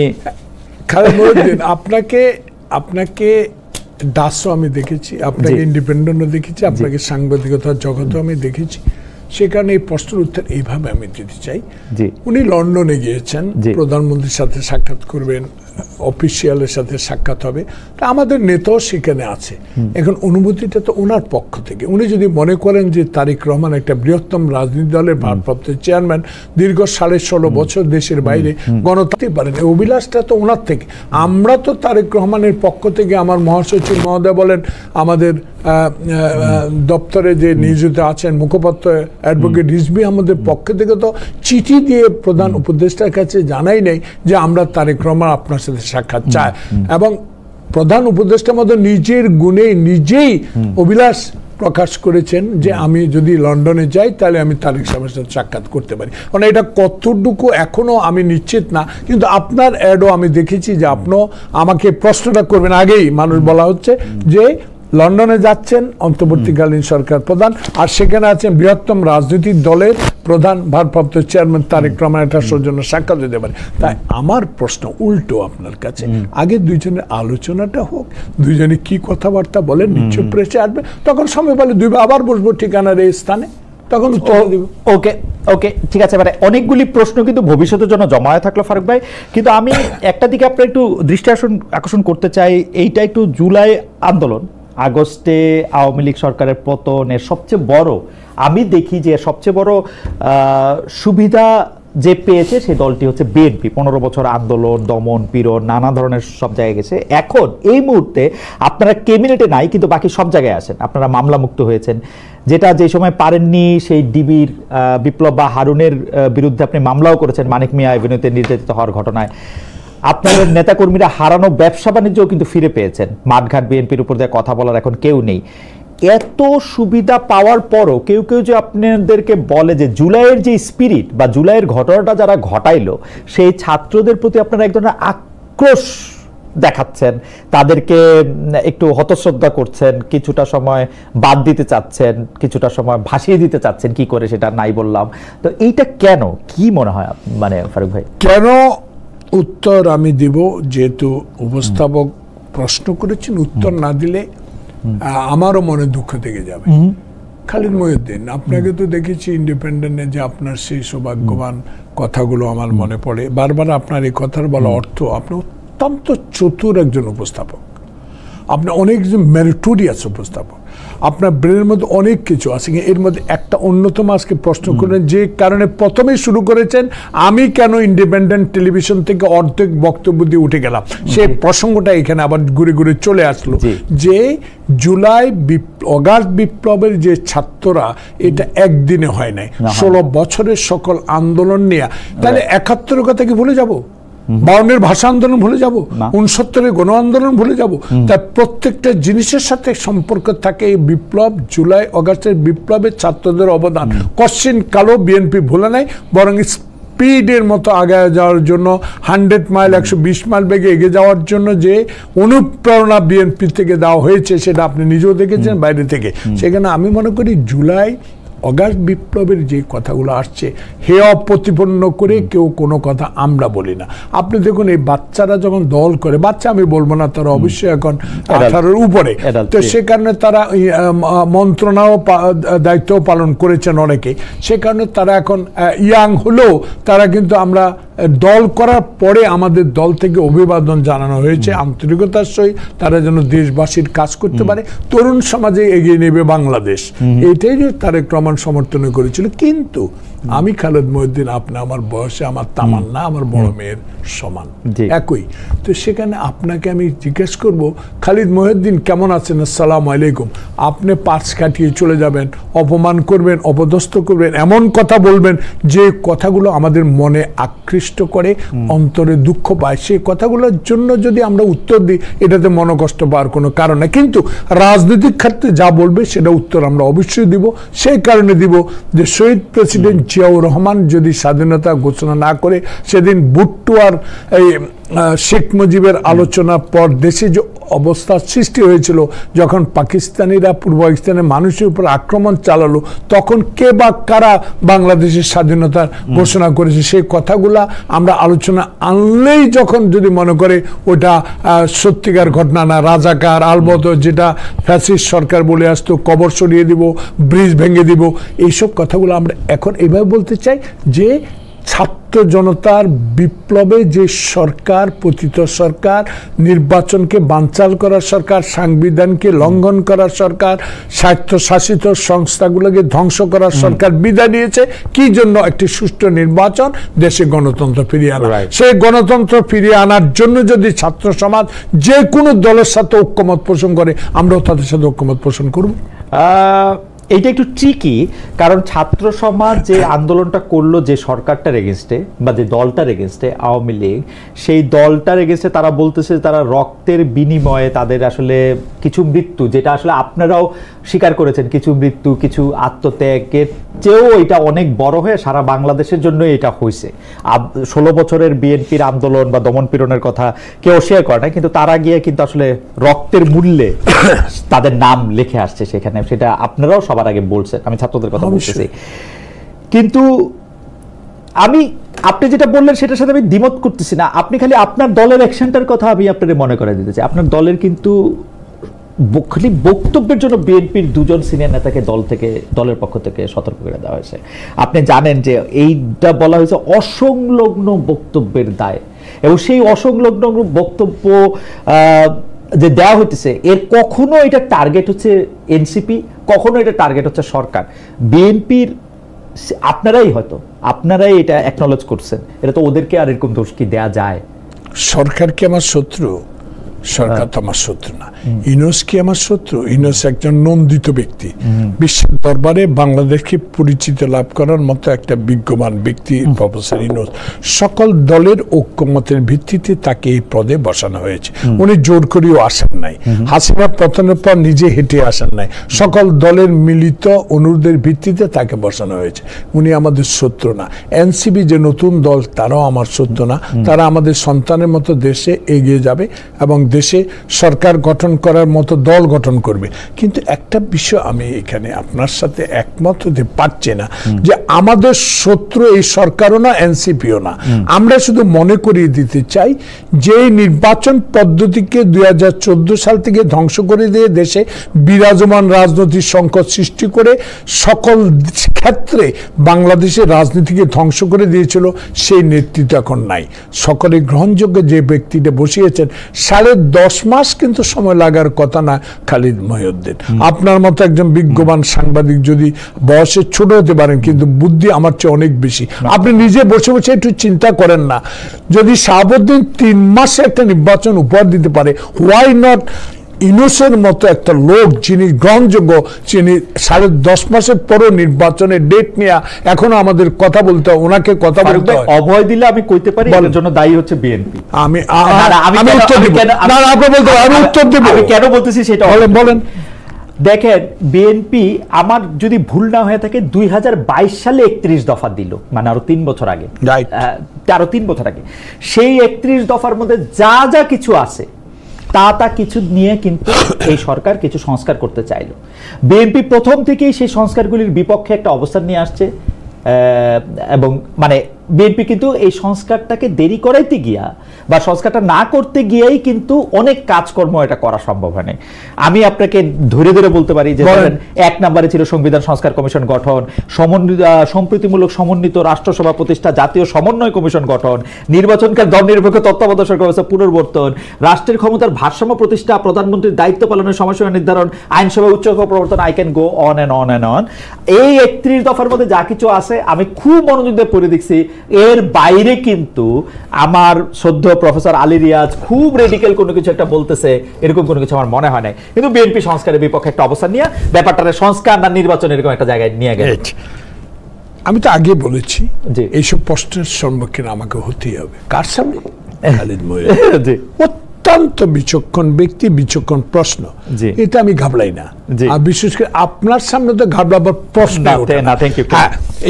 Speaker 2: আপনাকে দাসও আমি দেখেছি, আপনাকে ইন্ডিপেন্ডেন্টও দেখেছি, আপনাকে সাংবাদিকতার জগতেও আমি দেখেছি। সে কারণে এই প্রশ্নের উত্তর এইভাবে আমি দিতে চাই। উনি লন্ডনে গিয়েছেন, প্রধানমন্ত্রীর সাথে সাক্ষাৎ করবেন, অফিসিয়ালের সাথে সাক্ষাৎ হবে, তা আমাদের নেতাও সেখানে আছে। এখন অনুভূতিটা তো ওনার পক্ষ থেকে। উনি যদি মনে করেন যে তারেক রহমান একটা বৃহত্তম রাজনীতি দলের ভারপ্রাপ্ত চেয়ারম্যান, দীর্ঘ 16.5 বছর দেশের বাইরে গণতান্ত্রিক পারেন, এই অভিলাষটা তো ওনার থেকে। আমরা তো তারেক রহমানের পক্ষ থেকে, আমার মহাসচিব মহোদয় বলেন, আমাদের দপ্তরে যে নিয়োজিত আছেন মুখপাত্র অ্যাডভোকেট রিজভী, আমাদের পক্ষ থেকে তো চিঠি দিয়ে প্রধান উপদেষ্টার কাছে জানাই নেই যে আমরা তারেক রহমান আপনার সাথে সাক্ষাৎ চায়। এবং প্রধান উপদেষ্টার মধ্যে নিজের গুণে নিজেই অভিলাষ প্রকাশ করেছেন যে আমি যদি লন্ডনে যাই তাহলে আমি তারেক সাহেবের সাথে সাক্ষাৎ করতে পারি। মানে এটা কতটুকু এখনো আমি নিশ্চিত না, কিন্তু আপনার অ্যাডও আমি দেখেছি যে আপনিও আমাকে প্রশ্নটা করবেন আগেই মানুষ বলা হচ্ছে যে লন্ডনে যাচ্ছেন অন্তর্বর্তীকালীন সরকার প্রধান, আর সেখানে আছেন বৃহত্তম রাজনৈতিক দলের প্রধান ভারপ্রাপ্ত চেয়ারম্যান তারেক রহমান, একটা সৌজন্য সাক্ষাৎ দিতে পারে। তাই আমার প্রশ্ন উল্টো আপনার কাছে, আগে দুইজনের আলোচনাটা হোক, দুইজনে কি কথাবার্তা বলেন, নিশ্চয় প্রেসে আসবে, তখন সময় পেলে আবার বসবো ঠিকানার এই স্থানে, তখন উত্তর দিব।
Speaker 1: ওকে ওকে ঠিক আছে। মানে অনেকগুলি প্রশ্ন কিন্তু ভবিষ্যতের জন্য জমা হয়ে থাকলো ফারুক ভাই, কিন্তু আমি একটা দিকে আপনার একটু দৃষ্টি আকর্ষণ করতে চাই। এইটা একটু জুলাই আন্দোলন, আগস্টে আওয়ামী লীগ সরকারের পতনের সবচেয়ে বড়, আমি দেখি যে সবচেয়ে বড় সুবিধা যে পেয়েছে সেই দলটি হচ্ছে বিএনপি। 15 বছর আন্দোলন, দমন পীড়ন, নানা ধরনের সব জায়গায় গেছে। এখন এই মুহূর্তে আপনারা ক্যাবিনেটে নাই, কিন্তু বাকি সব জায়গায় আছেন, আপনারা মামলা মুক্ত হয়েছেন। যেটা যে সময় পারেননি সেই ডিবির বিপ্লব বা হারুনের বিরুদ্ধে আপনি মামলাও করেছেন মানিক মিয়া এভিনিউতে নির্যাতিত হওয়ার ঘটনায়। আপনাদের নেতাকর্মীরা হারানো ব্যবসা বাণিজ্যও কিন্তু ফিরে পেয়েছেন। মাঠঘাট বিএনপির উপর দিয়ে কথা বলার এখন কেউ নেই। এত সুবিধা পাওয়ার পরও কেউ কেউ যে আপনাদেরকে বলে যে জুলাইয়ের যে স্পিরিট বা জুলাইয়ের ঘটনাটা যারা ঘটাইলো সেই ছাত্রদের প্রতি আপনারা এক ধরনের আক্রোশ দেখাচ্ছেন, তাদেরকে একটু হতশ্রদ্ধা করছেন, কিছুটা সময় বাদ দিতে চাচ্ছেন, কিছুটা সময় ভাসিয়ে দিতে চাচ্ছেন, কি করে সেটা নাই বললাম। তো এইটা কেন, কি মনে হয় মানে ফারুক ভাই?
Speaker 2: কেন উত্তর আমি দিব, যেহেতু উপস্থাপক প্রশ্ন করেছেন, উত্তর না দিলে আমারও মনে দুঃখ থেকে যাবে। খালিদ মহিউদ্দিন, আপনাকে তো দেখেছি ইন্ডিপেন্ডেন্টে যে আপনার সেই সৌভাগ্যবান কথাগুলো আমার মনে পড়ে বারবার। আপনার এই কথার বলা অর্থ, আপনি অত্যন্ত চতুর একজন উপস্থাপক, আপনি অনেক মেরিটোরিয়াস উপস্থাপক, আপনার ব্রেনের মধ্যে অনেক কিছু আছে। এর মধ্যে একটা অন্যতম আজকে প্রশ্ন করেন যে কারণে প্রথমেই শুরু করেছেন, আমি কেন ইন্ডিপেন্ডেন্ট টেলিভিশন থেকে অর্ধেক বক্তব্য দিয়ে উঠে গেলাম, সেই প্রসঙ্গটা এখানে আবার ঘুরে ঘুরে চলে আসলো যে জুলাই অগাস্ট বিপ্লবের যে ছাত্ররা, এটা একদিনে হয় নাই, 16 বছরের সকল আন্দোলন নিয়ে। তাহলে 71-এর কথা কি ভুলে যাব? 52-এর ভাষা আন্দোলন ভুলে যাব? 69-এর গণ আন্দোলন ভুলে যাব? তার প্রত্যেকটা জিনিসের সাথে সম্পর্ক থাকে এই বিপ্লব, জুলাই অগাস্টের বিপ্লবের ছাত্রদের অবদান কোশ্চিন কালো বিএনপি ভুলে নাই, বরং স্পিডের মতো আগে যাওয়ার জন্য 100 মাইল 120 মাইল বেগে এগিয়ে যাওয়ার জন্য যে অনুপ্রেরণা বিএনপি থেকে দেওয়া হয়েছে, সেটা আপনি নিজেও দেখেছেন বাইরে থেকে। সেখানে আমি মনে করি জুলাই অগাস্ট বিপ্লবের যে কথাগুলো আসছে, হেয় প্রতিপন্ন করে কেউ কোনো কথা আমরা বলি না। আপনি দেখুন এই বাচ্চারা যখন দল করে, বাচ্চা আমি বলবো না, তারা অবশ্যই এখন 18-এর উপরে, তো সে কারণে তারা মন্ত্রণাও দায়িত্ব পালন করেছেন অনেকে, সে কারণে তারা এখন ইয়াং হলেও তারা কিন্তু আমরা দল করার পরে আমাদের দল থেকে অভিবাদন জানানো হয়েছে আন্তরিকতার সহিত, তারা যেন দেশবাসীর কাজ করতে পারে, তরুণ সমাজে এগিয়ে নেবে বাংলাদেশ, এটাই তারেক রহমান সমর্থন করেছিল। কিন্তু আমি খালেদ মহিউদ্দিন, আপনি আমার বয়সে আমার তামান্না আমার বড় মেয়ের সমান, একই। তো সেখানে আপনাকে আমি জিজ্ঞেস করব, খালিদ মহিউদ্দিন কেমন আছেন? আসসালামু আলাইকুম। আপনি পাশ কাটিয়ে চলে যাবেন, অপমান করবেন, অপদস্থ করবেন, এমন কথা বলবেন যে কথাগুলো আমাদের মনে আকৃষ্ট করে, অন্তরে দুঃখ পায়। সেই কথাগুলোর জন্য যদি আমরা উত্তর দিই, এটাতে মনোকষ্ট পাওয়ার কোনো কারণ নেই। কিন্তু রাজনৈতিক ক্ষেত্রে যা বলবে সেটা উত্তর আমরা অবশ্যই দিব। সেই কারণে দিব যে শহীদ প্রেসিডেন্ট জিয়াউর রহমান যদি স্বাধীনতা ঘোষণা না করে, সেদিন ভুট্টো আর এই শেখ মুজিবের আলোচনার পর দেশে যে অবস্থা সৃষ্টি হয়েছিল, যখন পাকিস্তানিরা পূর্ব পাকিস্তানের মানুষের উপর আক্রমণ চালালো, তখন কে বা কারা বাংলাদেশের স্বাধীনতার ঘোষণা করেছে, সেই কথাগুলা আমরা আলোচনা আনলেই যখন যদি মনে করে ওটা সত্যিকার ঘটনা না, রাজাকার আলবত যেটা ফ্যাসিস্ট সরকার বলে আসতো, কবর সরিয়ে দিব, ব্রিজ ভেঙে দিব, এইসব কথাগুলো আমরা এখন এভাবে বলতে চাই যে ছাত্র জনতার বিপ্লবে যে সরকার, পতিত সরকার, নির্বাচনকে বানচাল করার সরকার, সংবিধানকে লঙ্ঘন করার সরকার, স্বায়ত্তশাসিত সংস্থাগুলোকে ধ্বংস করার সরকার বিদায় নিয়েছে, কি জন্য? একটি সুষ্ঠু নির্বাচন, দেশে গণতন্ত্র ফিরিয়ে আনা। সেই গণতন্ত্র ফিরিয়ে আনার জন্য যদি ছাত্র সমাজ যে কোনো দলের সাথে ঐক্যমত পোষণ করে, আমরাও তাদের সাথে ঐক্যমত পোষণ করব।
Speaker 1: এইটা একটু ট্রিকি, কারণ ছাত্র সমাজ যে আন্দোলনটা করলো যে সরকারটার এগেনস্টে বা যে দলটার এগেনস্টে, আওয়ামী লীগ, সেই দলটার এগেনস্টে তারা বলতেছে তারা রক্তের বিনিময়ে তাদের আসলে কিছু মৃত্যু, যেটা আসলে আপনারাও স্বীকার করেছেন কিছু মৃত্যু, কিছু আত্মত্যাগের চেয়েও এটা অনেক বড় হয়ে সারা বাংলাদেশের জন্য এটা হয়েছে। 16 বছরের বিএনপির আন্দোলন বা দমন পীড়নের কথা কেউ শেয়ার করে না, কিন্তু তারা গিয়ে কিন্তু আসলে রক্তের মূল্যে তাদের নাম লিখে আসছে সেখানে, সেটা আপনারাও সবার আগে বলছেন, আমি ছাত্রদের কথা বলতেছি। কিন্তু আপনি যেটা বললেন সেটার সাথে আমি দ্বিমত করতেছি না, আপনি খালি আপনার দলের অ্যাকশনটার কথা আমি আপনাদের মনে করে দিতে চাই। আপনার দলের কিন্তু খালি বক্তব্যের জন্য বিএনপির 2 জন সিনিয়র নেতাকে দলের পক্ষ থেকে সতর্ক করে দেওয়া হয়েছে। আপনি জানেন যে এইটা বলা হয়েছে অসংলগ্ন বক্তব্যের দায়, এবং সেই অসংলগ্ন বক্তব্য যে দেওয়া হইতেছে এর কখনো এটা টার্গেট হচ্ছে এনসিপি, কখনো এটা টার্গেট হচ্ছে সরকার। বিএনপির আপনারাই এটা অ্যাকনলেজ করছেন, এটা তো ওদেরকে আর এরকম দোষ কি দেয়া যায়?
Speaker 2: সরকার কি আমার শত্রু? সরকার তো আমার শত্রু না। ইউনূস কি আমার শত্রু? ইউনূস একজন নন্দিত ব্যক্তি, বিশ্বের দরবারে বাংলাদেশকে পরিচিত লাভ করার মতো একটা বিজ্ঞমান ব্যক্তি প্রফেসর ইউনূস। সকল দলের ঐক্যমতের ভিত্তিতে তাকে এই পদে বসানো হয়েছে। উনি জোর করেও আসেন নাই, হাসিনা পতনের পর নিজে হেঁটে আসেন নাই, সকল দলের মিলিত অনুরোধের ভিত্তিতে তাকে বসানো হয়েছে। উনি আমাদের শত্রু না। এনসিপি যে নতুন দল, তারাও আমার শত্রু না। তারা আমাদের সন্তানের মতো দেশে এগিয়ে যাবে এবং দেশে সরকার গঠন করার মতো দল গঠন করবে। কিন্তু একটা বিষয় আমি এখানে আপনার সাথে একমত হতে পারছি না, যে আমাদের শত্রু এই সরকারও না, এনসিপিও না। আমরা শুধু মনে করিয়ে দিতে চাই যে নির্বাচন পদ্ধতিকে 2014 সাল থেকে ধ্বংস করে দিয়ে দেশে বিরাজমান রাজনৈতিক সংকট সৃষ্টি করে সকল ক্ষেত্রে বাংলাদেশের রাজনীতিকে ধ্বংস করে দিয়েছিল, সেই নেতৃত্ব এখন নাই। সকলে গ্রহণযোগ্য যে ব্যক্তিটা বসিয়েছেন, 10.5 মাস কিন্তু সময় লাগার কথা না খালিদ মহিউদ্দিন। আপনার মতো একজন বিজ্ঞবান সাংবাদিক যদি বয়সে ছোট হতে পারেন, কিন্তু বুদ্ধি আমার চেয়ে অনেক বেশি। আপনি নিজে বসে বসে একটু চিন্তা করেন না, যদি শাহাবুদ্দিন 3 মাসে একটা নির্বাচন উপহার দিতে পারে, হোয়াই নট ইউনূসের মতো একটা লোক যিনি গ্রহণযোগ্য, যিনি 10.5 মাসের পরও নির্বাচনের ডেট নিয়ে এখনো আমাদের কথা বলতে হয়, ওনাকে কথা বলতে হয়।
Speaker 1: অভয় দিলে আমি কইতে পারি এর জন্য দায়ী হচ্ছে বিএনপি।
Speaker 2: আমি উত্তর দেব না, আপনি বলতে, আমি উত্তর দেব।
Speaker 1: আমি কেন বলতেছি সেটা বলেন। দেখেন, বিএনপি আমার যদি ভুল না হয়ে থাকে 2022 সালে 31 দফা দিল, মানে আরো 3 বছর আগে, আরো 3 বছর আগে। সেই 31 দফার মধ্যে যা যা কিছু আছে তা কিছু নিয়ে কিন্তু এই সরকার কিছু সংস্কার করতে চাইলো। বিএনপি প্রথম থেকেই সেই সংস্কারগুলির বিপক্ষে একটা অবস্থান নিয়ে আসছে, এবং মানে বিএনপি কিন্তু এই সংস্কারটাকে দেরি করাইতে গিয়া বা সংস্কারটা না করতে গিয়েই কিন্তু অনেক কাজকর্ম এটা করা সম্ভব হয়নি। আমি আপনাকে ধরে ধরে বলতে পারি যে 1 নম্বরে ছিল সংবিধান সংস্কার কমিশন গঠন, সম্প্রীতিমূলক সমন্বিত রাষ্ট্রসভা প্রতিষ্ঠা, জাতীয় সমন্বয় কমিশন গঠন, নির্বাচনকাল দল নিরপেক্ষ তত্ত্বাবধায়ক সরকার ব্যবস্থা পুনর্বর্তন, রাষ্ট্রের ক্ষমতার ভারসাম্য প্রতিষ্ঠা, প্রধানমন্ত্রীর দায়িত্ব পালনের সময়সীমা নির্ধারণ, আইনসভা উচ্চ প্রবর্তন, I can go on and on and on. এই 31 দফার মধ্যে যা কিছু আছে আমি খুব মনোযোগ দিয়ে পড়ে দেখছি, এর বাইরে কিন্তু আমার শ্রদ্ধেয় প্রফেসর আলী রিয়াজ খুব রেডিক্যাল কোনো কিছু একটা বলতেছে, এরকম কোনো কিছু আমার মনে হয় নাই। কিন্তু বিএনপি সংস্কারের বিপক্ষে একটা অবস্থান নিয়ে ব্যাপারটা সংস্কার না নির্বাচন এরকম একটা জায়গায় নিয়ে গেছে।
Speaker 2: আমি তো আগে বলেছি এইসব প্রশ্নের সম্মুখীন আমাকে হতেই হবে। কার সামনে? খালিদ মহিউদ্দিন। অত্যন্ত বিচক্ষণ ব্যক্তি, বিচক্ষণ প্রশ্ন, এটা আমি ঘাবড়াই না। আর বিশেষ করে আপনার সামনে তো ঘাবড়াবার প্রশ্ন ওঠে না।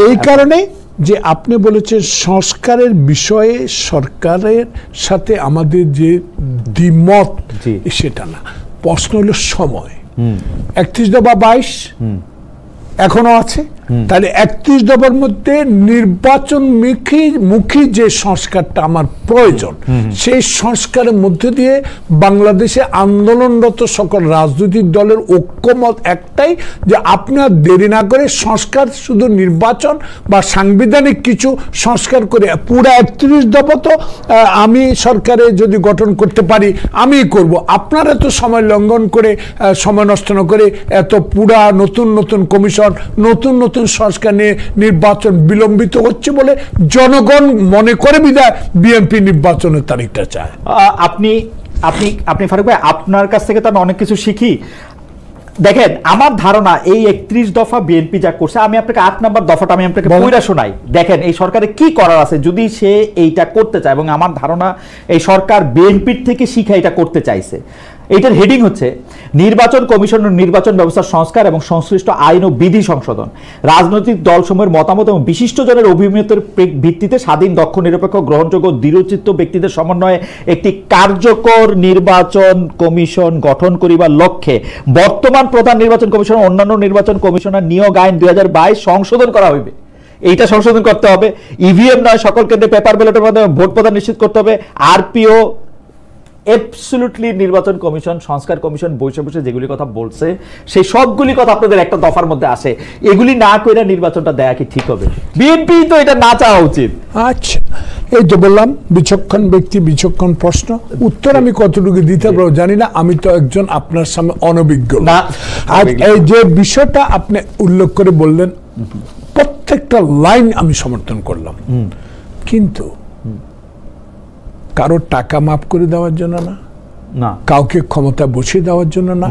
Speaker 2: এই কারণে যে আপনি বলেছেন সংস্কারের বিষয়ে সরকারের সাথে আমাদের যে দ্বিমত, সেটা না, প্রশ্ন হলো সময়। 31 দফা 22 এখনো আছে, তাহলে 31 দফার মধ্যে নির্বাচন মুখী যে সংস্কারটা আমার প্রয়োজন, সেই সংস্কারের মধ্যে দিয়ে বাংলাদেশে আন্দোলনরত সকল রাজনৈতিক দলের ঐক্যমত একটাই, যে আপনার দেরি না করে সংস্কার, শুধু নির্বাচন বা সাংবিধানিক কিছু সংস্কার করে পুরো 31 দফা তো আমি সরকারে যদি গঠন করতে পারি আমি করব। আপনারা এত সময় লঙ্ঘন করে, সময় নষ্ট না করে এত পুরা নতুন নতুন কমিশন, নতুন নতুন সংস্কার নিয়ে নির্বাচন বিলম্বিত হচ্ছে বলে জনগণ মনে করে বিধায় বিএনপি নির্বাচনের তারিখটা চায়।
Speaker 1: আপনি ফারুক ভাই, আপনার কাছ থেকে তো আমি অনেক কিছু শিখি। দেখেন, আমার ধারণা এই 31 দফা বিএনপি যা করছে, আমি আপনাকে 8 নম্বর দফাটা আমি আপনাকে পড়া শোনাই। দেখেন এই সরকারে কি করার আছে যদি সে এইটা করতে চায়, এবং আমার ধারণা এই সরকার বিএনপির থেকে শিখে এটা করতে চাইছে। এইটার হেডিং হচ্ছে নির্বাচন কমিশন ও নির্বাচন ব্যবস্থার সংস্কার এবং সংশ্লিষ্ট আইন ও বিধি সংশোধন, রাজনৈতিক দলসমূহের মতামত এবং বিশিষ্টজনের অভিমতের ভিত্তিতে স্বাধীন, দক্ষ, নিরপেক্ষ, গ্রহণযোগ্য, দৃঢ়চিত্ত ব্যক্তিদের সমন্বয়ে একটি কার্যকর নির্বাচন কমিশন গঠন করিবার লক্ষ্যে বর্তমান প্রধান নির্বাচন কমিশন ও অন্যান্য নির্বাচন কমিশনার নিয়োগ আইন 2022 সংশোধন করা হইবে। এইটা সংশোধন করতে হবে। ইভিএম নয়, সকল কেন্দ্রে পেপার ব্যালটের মাধ্যমে ভোট প্রদান নিশ্চিত করতে হবে। আরপিও অ্যাবসলিউটলি নির্বাচন কমিশন, সংস্কার কমিশন বসে বসে যেগুলি কথা বলছে সেই সবগুলি কথা আপনাদের একটা দফার মধ্যে আসে। এগুলি না কইরা নির্বাচনটা দেয়া কি ঠিক হবে? বিএনপি তো এটা না চাওয়া উচিত।
Speaker 2: আচ্ছা, এই তো বললাম বিচক্ষণ ব্যক্তি, বিচক্ষণ প্রশ্ন। উত্তর আমি কতটুকু দিতে পারবো জানি না, আমি তো একজন আপনার সামনে অনভিজ্ঞ। আর এই যে বিষয়টা আপনি উল্লেখ করে বললেন, প্রত্যেকটা লাইন আমি সমর্থন করলাম, কিন্তু কারো টাকা মাফ করে দেওয়ার জন্য না, কাউকে ক্ষমতা বসিয়ে দেওয়ার জন্য না,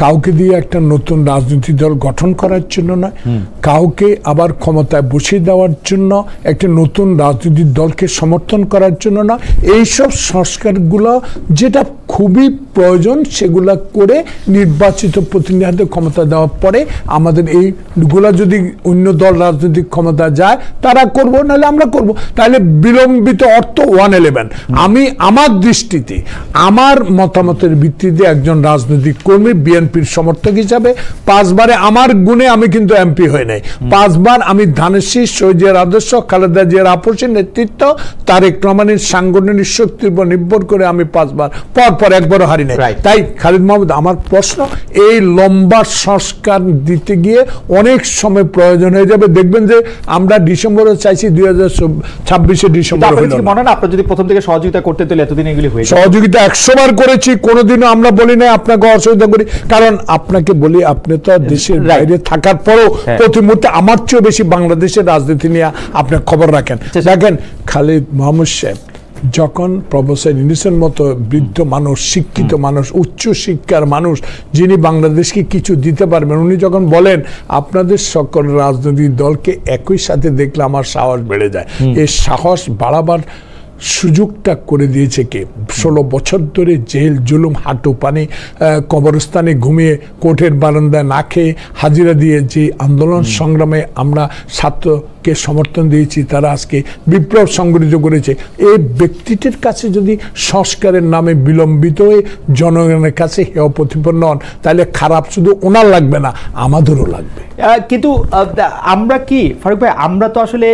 Speaker 2: কাউকে দিয়ে একটা নতুন রাজনৈতিক দল গঠন করার জন্য না, কাউকে আবার ক্ষমতায় বসিয়ে দেওয়ার জন্য একটা নতুন রাজনৈতিক দলকে সমর্থন করার জন্য না। এইসব সংস্কারগুলো যেটা খুবই প্রয়োজন সেগুলা করে নির্বাচিত প্রতিনিধি হাতে ক্ষমতা দেওয়ার পরে আমাদের এইগুলা যদি অন্য দল রাজনৈতিক ক্ষমতা যায় তারা করব, নাহলে আমরা করব। তাহলে বিলম্বিত অর্থ 111। আমি আমার দৃষ্টিতে আমার মতামতের ভিত্তিতে একজন রাজনৈতিক কর্মী বিএনপির সমর্থক হিসাবে 5 বারে আমার গুণে আমি কিন্তু এমপি হই নাই। 5 বার আমি ধানের শীষ, শহীদ জিয়ার আদর্শ, খালেদা জিয়ার আপসের নেতৃত্ব, তারেক রহমানের সাংগঠনিক শক্তির উপর নির্ভর করে আমি 5 বার পর একবারও হারি নাই। তাই খালিদ মাহমুদ, আমার প্রশ্ন, এই লম্বা সংস্কার দিতে গিয়ে অনেক সময় প্রয়োজন হয়ে যাবে। দেখবেন যে আমরা ডিসেম্বরে চাইছি, 2026 ডিসেম্বর হলো না।
Speaker 1: মনে না আপনারা যদি প্রথম থেকে সহযোগিতা করতে তাহলে এতদিন এগুলি হয়ে যেত।
Speaker 2: সহযোগিতা 100 বার করেছি, কোনোদিনও আমরা বলি না আপনাকে অসহযোগিতা করি। কারণ আপনাকে বলি, আপনি তো দেশের বাইরে থাকার পরও প্রতি মুহূর্তে আমার চেয়ে বেশি বাংলাদেশের রাজনীতি নিয়ে আপনি খবর রাখেন। দেখেন খালিদ মাহমুদ সাহেব যখন প্রফেসর ইউনূসের মতো বৃদ্ধ মানুষ, শিক্ষিত মানুষ, উচ্চ শিক্ষার মানুষ, যিনি বাংলাদেশকে কিছু দিতে পারবেন, উনি যখন বলেন আপনাদের সকল রাজনৈতিক দলকে একই সাথে দেখলে আমার সাহস বেড়ে যায়, এই সাহস বাড়াবার সুযোগটা করে দিয়েছে কে? 16 বছর ধরে জেল, জুলুম, হাঁটু পানি, কবরস্থানে ঘুমিয়ে, কোর্টের বারান্দায় না খেয়ে হাজিরা দিয়ে যে আন্দোলন সংগ্রামে আমরা ছাত্রকে সমর্থন দিয়েছি, তারা আজকে বিপ্লব সংগঠিত করেছে। এই ব্যক্তিটির কাছে যদি সংস্কারের নামে বিলম্বিত হয়ে জনগণের কাছে হেয় প্রতিপন্ন হন, তাহলে খারাপ শুধু ওনার লাগবে না, আমাদেরও লাগবে।
Speaker 1: কিন্তু আমরা কি ফারুক ভাই, আমরা তো আসলে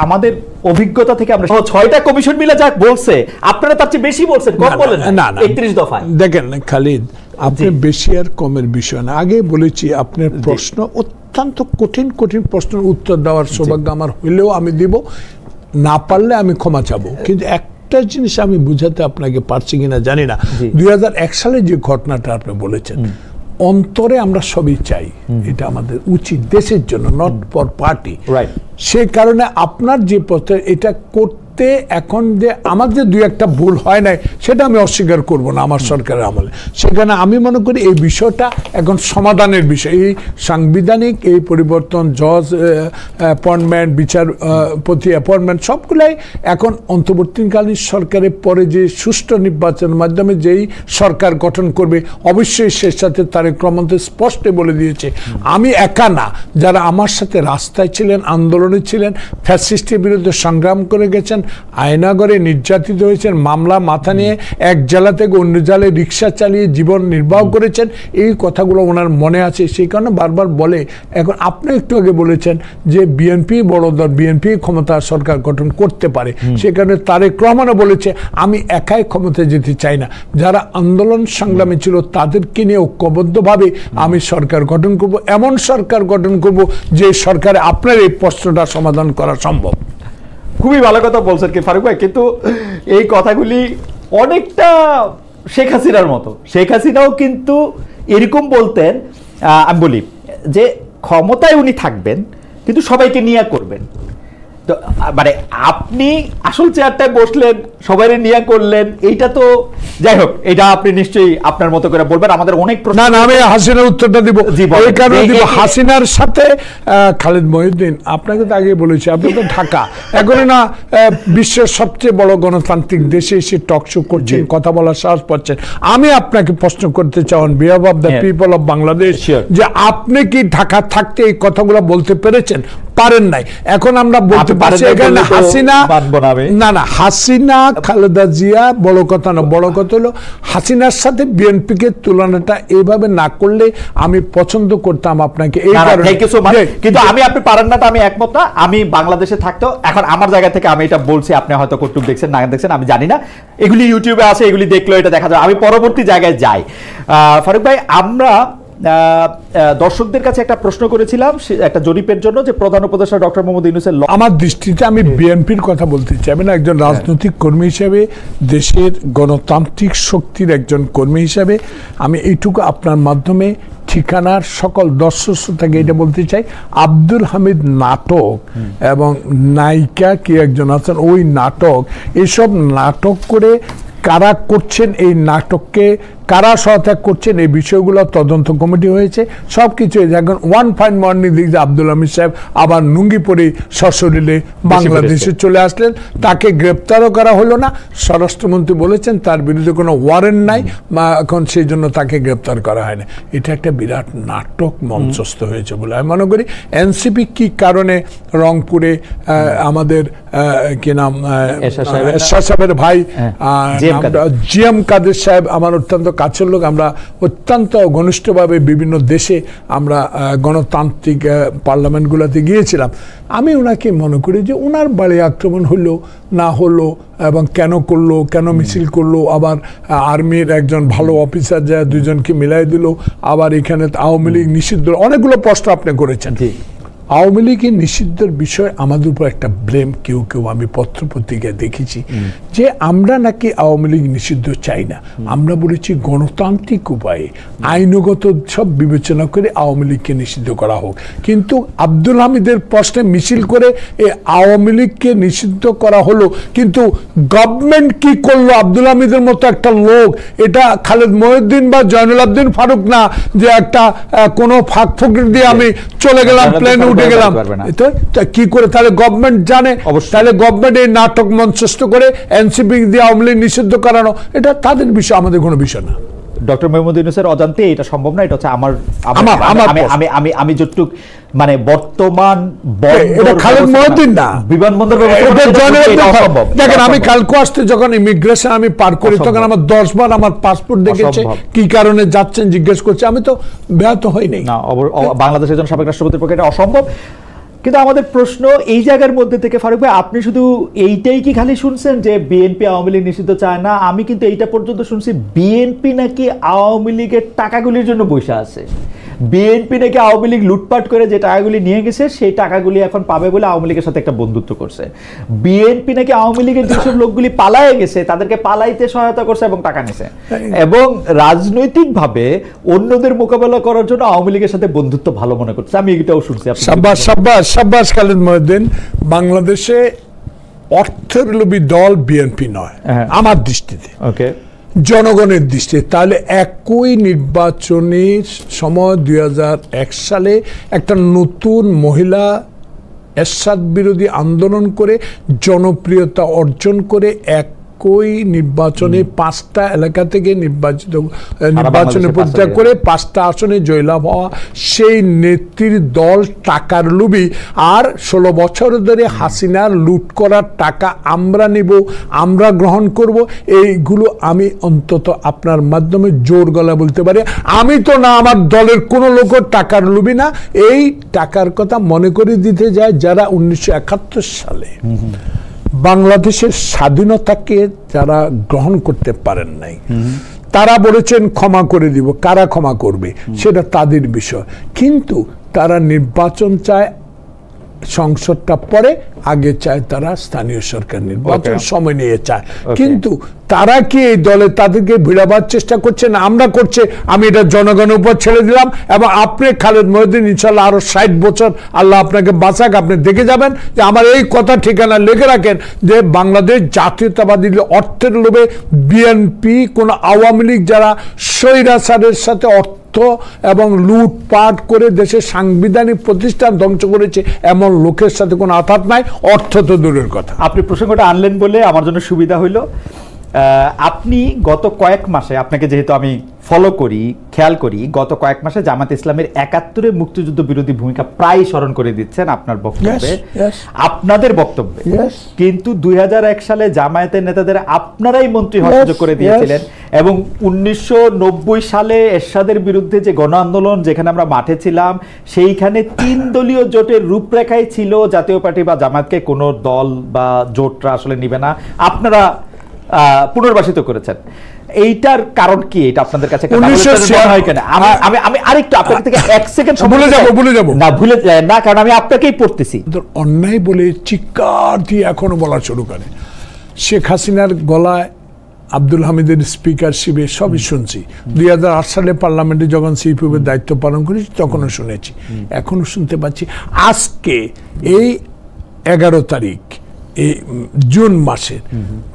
Speaker 1: আমাদের অভিজ্ঞতা থেকে আমরা 6টা কমিশন মিলে যা বলছে, আপনারা তার চেয়ে বেশি বলছেন, কম বলেন না। 31 দফায়
Speaker 2: দেখেন খালিদ, আপনি বেশি আর কমের বিষয় না। আগে বলেছি আপনার প্রশ্ন অত্যন্ত কঠিন কঠিন প্রশ্নের উত্তর দেওয়ার সৌভাগ্য আমার হইলেও আমি দিব, না পারলে আমি ক্ষমা চাবো। কিন্তু একটা জিনিস আমি বুঝাতে আপনাকে পারছি কিনা জানি না, 2001 সালে যে ঘটনাটা আপনি বলেছেন, অন্তরে আমরা সবই চাই, এটা আমাদের উচিত দেশের জন্য, নট ফর পার্টি। সে কারণে আপনার যে পথে এটা করতে, এখন যে আমার যে 2-1টা ভুল হয় নাই সেটা আমি অস্বীকার করব না আমার সরকারের আমলে। সেখানে আমি মনে করি এই বিষয়টা এখন সমাধানের বিষয়। এই সাংবিধানিক এই পরিবর্তন, জজ অ্যাপয়েন্টমেন্ট, বিচারপতি অ্যাপয়েন্টমেন্ট, সবগুলাই এখন অন্তর্বর্তীকালীন সরকারের পরে যে সুষ্ঠু নির্বাচনের মাধ্যমে যেই সরকার গঠন করবে, অবশ্যই সে সাথে তারেক রহমান স্পষ্ট বলে দিয়েছে, আমি একা না, যারা আমার সাথে রাস্তায় ছিলেন, আন্দোলনে ছিলেন, ফ্যাসিস্টের বিরুদ্ধে সংগ্রাম করে গেছেন, আয়নাগরে নির্যাতিত হয়েছেন, মামলা মাথা নিয়ে এক জেলা থেকে অন্য জেলায় রিক্সা চালিয়ে জীবন নির্বাহ করেছেন, এই কথাগুলো ওনার মনে আছে। সেই কারণে বারবার বলে। এখন আপনি একটু আগে বলেছেন যে বিএনপি বড় দল, বিএনপি ক্ষমতা সরকার গঠন করতে পারে, সে কারণে তারেক রহমানও বলেছে আমি একাই ক্ষমতায় যেতে চাই না, যারা আন্দোলন সংগ্রামে ছিল তাদেরকে নিয়ে ঐক্যবদ্ধভাবে আমি সরকার গঠন করব, এমন সরকার গঠন করব যে সরকারে আপনার এই প্রশ্নটা সমাধান করা সম্ভব।
Speaker 1: খুবই ভালো কথা বলছেন কি ফারুক ভাই, কিন্তু এই কথাগুলি অনেকটা শেখ হাসিনার মতো। শেখ হাসিনাও কিন্তু এরকম বলতেন, আমি বলি যে ক্ষমতায় উনি থাকবেন কিন্তু সবাইকে নিয়ে করবেন। তো মানে আপনি আসল চেয়ারটায় বসলেন, সবাই নিয়ে করলেন, এইটা তো যাই হোক, এটা আপনি নিশ্চয়ই আপনার মতো করে বলবেন। আমাদের অনেক প্রশ্ন।
Speaker 2: না আমি হাসিনার উত্তরটা দিব, এই কারণে দিব, হাসিনার সাথে খালেদ মহিউদ্দিন, আপনাকে তো আগে বলেছি, আপনি তো ঢাকা এখন না বিশ্বের সবচেয়ে বড় গণতান্ত্রিক দেশে এসে টক শো করছেন, কথা বলার সাহস পাচ্ছেন। আমি আপনাকে প্রশ্ন করতে চাই on behalf of the people of Bangladesh, যে আপনি কি ঢাকা থাকতে এই কথাগুলো বলতে পেরেছেন? পারেন নাই। এখন আমরা বলতে পারছি এখানে হাসিনা, না হাসিনা খালেদা জিয়া বড় কথা না, বড় কথা হলো হাসিনার সাথে বিএনপিকে তুলনাটা এইভাবে না করলে আমি পছন্দ করতাম আপনাকে। এই কারণে
Speaker 1: কিন্তু আমি আপনি পারেন না, আমি একমত না। আমি বাংলাদেশে থাকতো, এখন আমার জায়গা থেকে আমি এটা বলছি, আপনি হয়তো কটুক দেখছেন না দেখছেন আমি জানি না, এগুলি ইউটিউবে আছে, এগুলি দেখলেও এটা দেখা যায়। আমি পরবর্তী জায়গায় যাই। ফারুক ভাই, আমরা দর্শকদের কাছে একটা প্রশ্ন করেছিলাম একটা জরিপের জন্য, যে প্রধান উপদেষ্টা ডক্টর মোহাম্মদ ইউনূসের,
Speaker 2: আমার দৃষ্টিতে আমি বিএনপির কথা বলতে চাই, আমি না একজন রাজনৈতিক কর্মী হিসেবে, দেশের গণতান্ত্রিক শক্তির একজন কর্মী হিসেবে আমি এইটুকু আপনার মাধ্যমে ঠিকানার সকল দর্শক শ্রোতাকে এটা বলতে চাই, আব্দুল হামিদ নাটক এবং নায়িকা কি একজন আছেন, ওই নাটক, এসব নাটক করে কারা করছেন, এই নাটককে কারা সহায়তা করছেন, এই বিষয়গুলো তদন্ত কমিটি হয়েছে, সব কিছু হয়েছে। এখন ওয়ান ফাইন মর্নিং দেখছি আব্দুল হামিদ সাহেব আবার লুঙ্গি পরে সশরীরে বাংলাদেশে চলে আসলেন, তাকে গ্রেপ্তারও করা হলো না। স্বরাষ্ট্রমন্ত্রী বলেছেন তার বিরুদ্ধে কোনো ওয়ারেন্ট নাই, এখন সেই জন্য তাকে গ্রেপ্তার করা হয় না। এটা একটা বিরাট নাটক মঞ্চস্থ হয়েছে বলে আমি মনে করি। এনসিপি কি কারণে রংপুরে আমাদের কি নাম এরশাদ সাহেবের ভাই জিএম কাদের সাহেব আমার অত্যন্ত কাছের লোক, আমরা অত্যন্ত ঘনিষ্ঠভাবে বিভিন্ন দেশে আমরা গণতান্ত্রিক পার্লামেন্টগুলোতে গিয়েছিলাম। আমি ওনাকে মনে করি যে ওনার বাড়ি আক্রমণ হলো না হলো এবং কেন করলো, কেন মিছিল করলো, আবার আর্মির একজন ভালো অফিসার যায় দুজনকে মিলাই দিল, আবার এখানে আওয়ামী লীগ নিষিদ্ধ, অনেকগুলো প্রশ্ন আপনি করেছেন। আওয়ামী লীগের নিষিদ্ধের বিষয়ে আমাদের উপর একটা ব্লেম কেউ কেউ আমি পত্রপত্রিকায় দেখেছি যে আমরা নাকি আওয়ামী লীগ নিষিদ্ধ চাই না, আমরা বলেছি গণতান্ত্রিক উপায়ে আইনগত সব বিবেচনা করে আওয়ামী লীগকে নিষিদ্ধ করা হোক। কিন্তু আব্দুল হামিদের প্রশ্নে মিছিল করে এই আওয়ামী লীগকে নিষিদ্ধ করা হলো, কিন্তু গভর্নমেন্ট কি করলো? আব্দুল হামিদের মতো একটা লোক, এটা খালেদ মহিউদ্দিন বা জয়নুল আবদিন ফারুক না যে একটা কোনো ফাঁক ফোকর দিয়ে আমি চলে গেলাম প্লেনে উঠে গেলাম, কি করে? তাহলে গভর্নমেন্ট জানে, তাহলে গভর্নমেন্ট এই নাটক মঞ্চস্থ করে এনসিপি দিয়ে আওয়ামী লীগ নিষিদ্ধ করানো, এটা তাদের বিষয়, আমাদের কোনো বিষয় না।
Speaker 1: ডক্টর মোহাম্মদ ইউনূসের অজান্তে এটা সম্ভব না, এটা হচ্ছে আমি যতটুক মানে বর্তমান
Speaker 2: খালেদ মহিউদ্দিন না
Speaker 1: বিমানবন্দর
Speaker 2: দেখেন, আমি কালকে আসতে যখন ইমিগ্রেশন আমি পার করি তখন আমার 10 বার আমার পাসপোর্ট দেখেছে, কি কারণে যাচ্ছেন জিজ্ঞেস করছে, আমি তো ব্যাহত হইনি।
Speaker 1: না, বাংলাদেশের জন্য সাবেক রাষ্ট্রপতির পক্ষে এটা অসম্ভব। কিন্তু আমাদের প্রশ্ন এই জায়গার মধ্যে থেকে, ফারুক ভাই আপনি শুধু এইটাই কি খালি শুনছেন যে বিএনপি আওয়ামী লীগ নিষিদ্ধ চায় না? আমি কিন্তু এইটা পর্যন্ত শুনছি বিএনপি নাকি আওয়ামী লীগের টাকাগুলির জন্য বসে আছে, বিএনপি নাকি আওয়ামী লীগ লুটপাট করে যে টাকাগুলি নিয়ে গেছে সেই টাকাগুলি এখন পাবে বলে আওয়ামী লীগের সাথে একটা বন্ধুত্ব করছে। বিএনপি নাকি আওয়ামী লীগের যেসব লোকগুলি পালায়ে গেছে তাদেরকে পালাইতে সহায়তা করছে এবং টাকা নিছে, এবং রাজনৈতিকভাবে অন্যদের মোকাবেলা করার জন্য আওয়ামী লীগের সাথে বন্ধুত্ব ভালো মনে করছে। আমি এটাও শুনছি।
Speaker 2: শাবাশ খালেদ মহিউদ্দিন, বাংলাদেশে অর্থের লোভী দল বিএনপি নয় আমার দৃষ্টিতে, ওকে, জনগণের দৃষ্টিতে। তাহলে একই নির্বাচনের সময় 2001 সালে একটা নতুন মহিলা এরশাদ বিরোধী আন্দোলন করে জনপ্রিয়তা অর্জন করে একই নির্বাচনে 5টা এলাকা থেকে নির্বাচনে প্রতিষ্ঠা করে 5টা আসনে জয়লাভ হওয়া সেই নেত্রীর দল টাকার লোভী, আর 16 বছর ধরে হাসিনার লুট করার টাকা আমরা নিব, আমরা গ্রহণ করব, এইগুলো আমি অন্তত আপনার মাধ্যমে জোর গলা বলতে পারি। আমি তো না, আমার দলের কোনো লোকও টাকার লোভী না। এই টাকার কথা মনে করে দিতে যায় যারা 1971 সালে বাংলাদেশের স্বাধীনতাকে যারা গ্রহণ করতে পারেন নাই, তারা বলেছেন ক্ষমা করে দিব। কারা ক্ষমা করবে সেটা তাদের বিষয়, কিন্তু তারা নির্বাচন চায় সংসদটা পরে, আগে চায় তারা স্থানীয় সরকার নির্বাচন সময় নিয়ে চায়। কিন্তু তারা কি এই দলে তাদেরকে ভিড়াবার চেষ্টা করছে না আমরা করছে? আমি এটা জনগণের উপর ছেড়ে দিলাম। এবং আপনি খালেদ মহিউদ্দিন ইনশাল্লাহ আরো 60 বছর আল্লাহ আপনাকে বাঁচাক, আপনি দেখে যাবেন যে আমার এই কথা ঠিকানা লিখে রাখেন যে বাংলাদেশ জাতীয়তাবাদী অর্থের লোভে বিএনপি, কোন আওয়ামী লীগ যারা স্বৈরাচারের সাথে অর্থ এবং লুটপাট করে দেশের সাংবিধানিক প্রতিষ্ঠান ধ্বংস করেছে এমন লোকের সাথে কোনো আঘাত নাই, অর্থ তো দূরের কথা।
Speaker 1: আপনি প্রসঙ্গটা আনলেন বলে আমার জন্য সুবিধা হইল। আপনি গত কয়েক মাসে, আপনাকে যেহেতু আমি ফলো করি, খেয়াল করি, গত কয়েক মাসে জামাত ইসলামের ৭১ মুক্তিযুদ্ধ বিরোধী ভূমিকা প্রায় স্মরণ করে দিচ্ছেন আপনার বক্তব্যে, আপনাদের বক্তব্যে। কিন্তু ২০০১ সালে জামায়াতের নেতাদের আপনারাই মন্ত্রী হওয়ার সুযোগ করে দিয়েছিলেন এবং ১৯৯০ সালে এরশাদের বিরুদ্ধে যে গণ আন্দোলন, যেখানে আমরা মাঠে ছিলাম, সেইখানে ৩ দলীয় জোটের রূপরেখাই ছিল জাতীয় পার্টি বা জামায়াতকে কোনো দল বা জোটরা আসলে নিবে না, আপনারা পুনর্বাসিত করেছেন। এইটার কারণ কি? এটা আপনাদের কাছে আমি আরেকটু আপনার থেকে ১ সেকেন্ড
Speaker 2: ভুলে যাব
Speaker 1: না, ভুলে না, কারণ আমি আপনাকেই পড়তেছি।
Speaker 2: অন্যায় বলে চিৎকার দিয়ে এখনো বলা শুরু করে। শেখ হাসিনার গলায় আব্দুল হামিদের স্পিকারশিপে সবই শুনছি। ২০০৮ সালে পার্লামেন্টে যখন সিপিএমের দায়িত্ব পালন করেছি তখনও শুনেছি, এখনো শুনতে পাচ্ছি। আজকে এই ১১ তারিখ এই জুন মাসে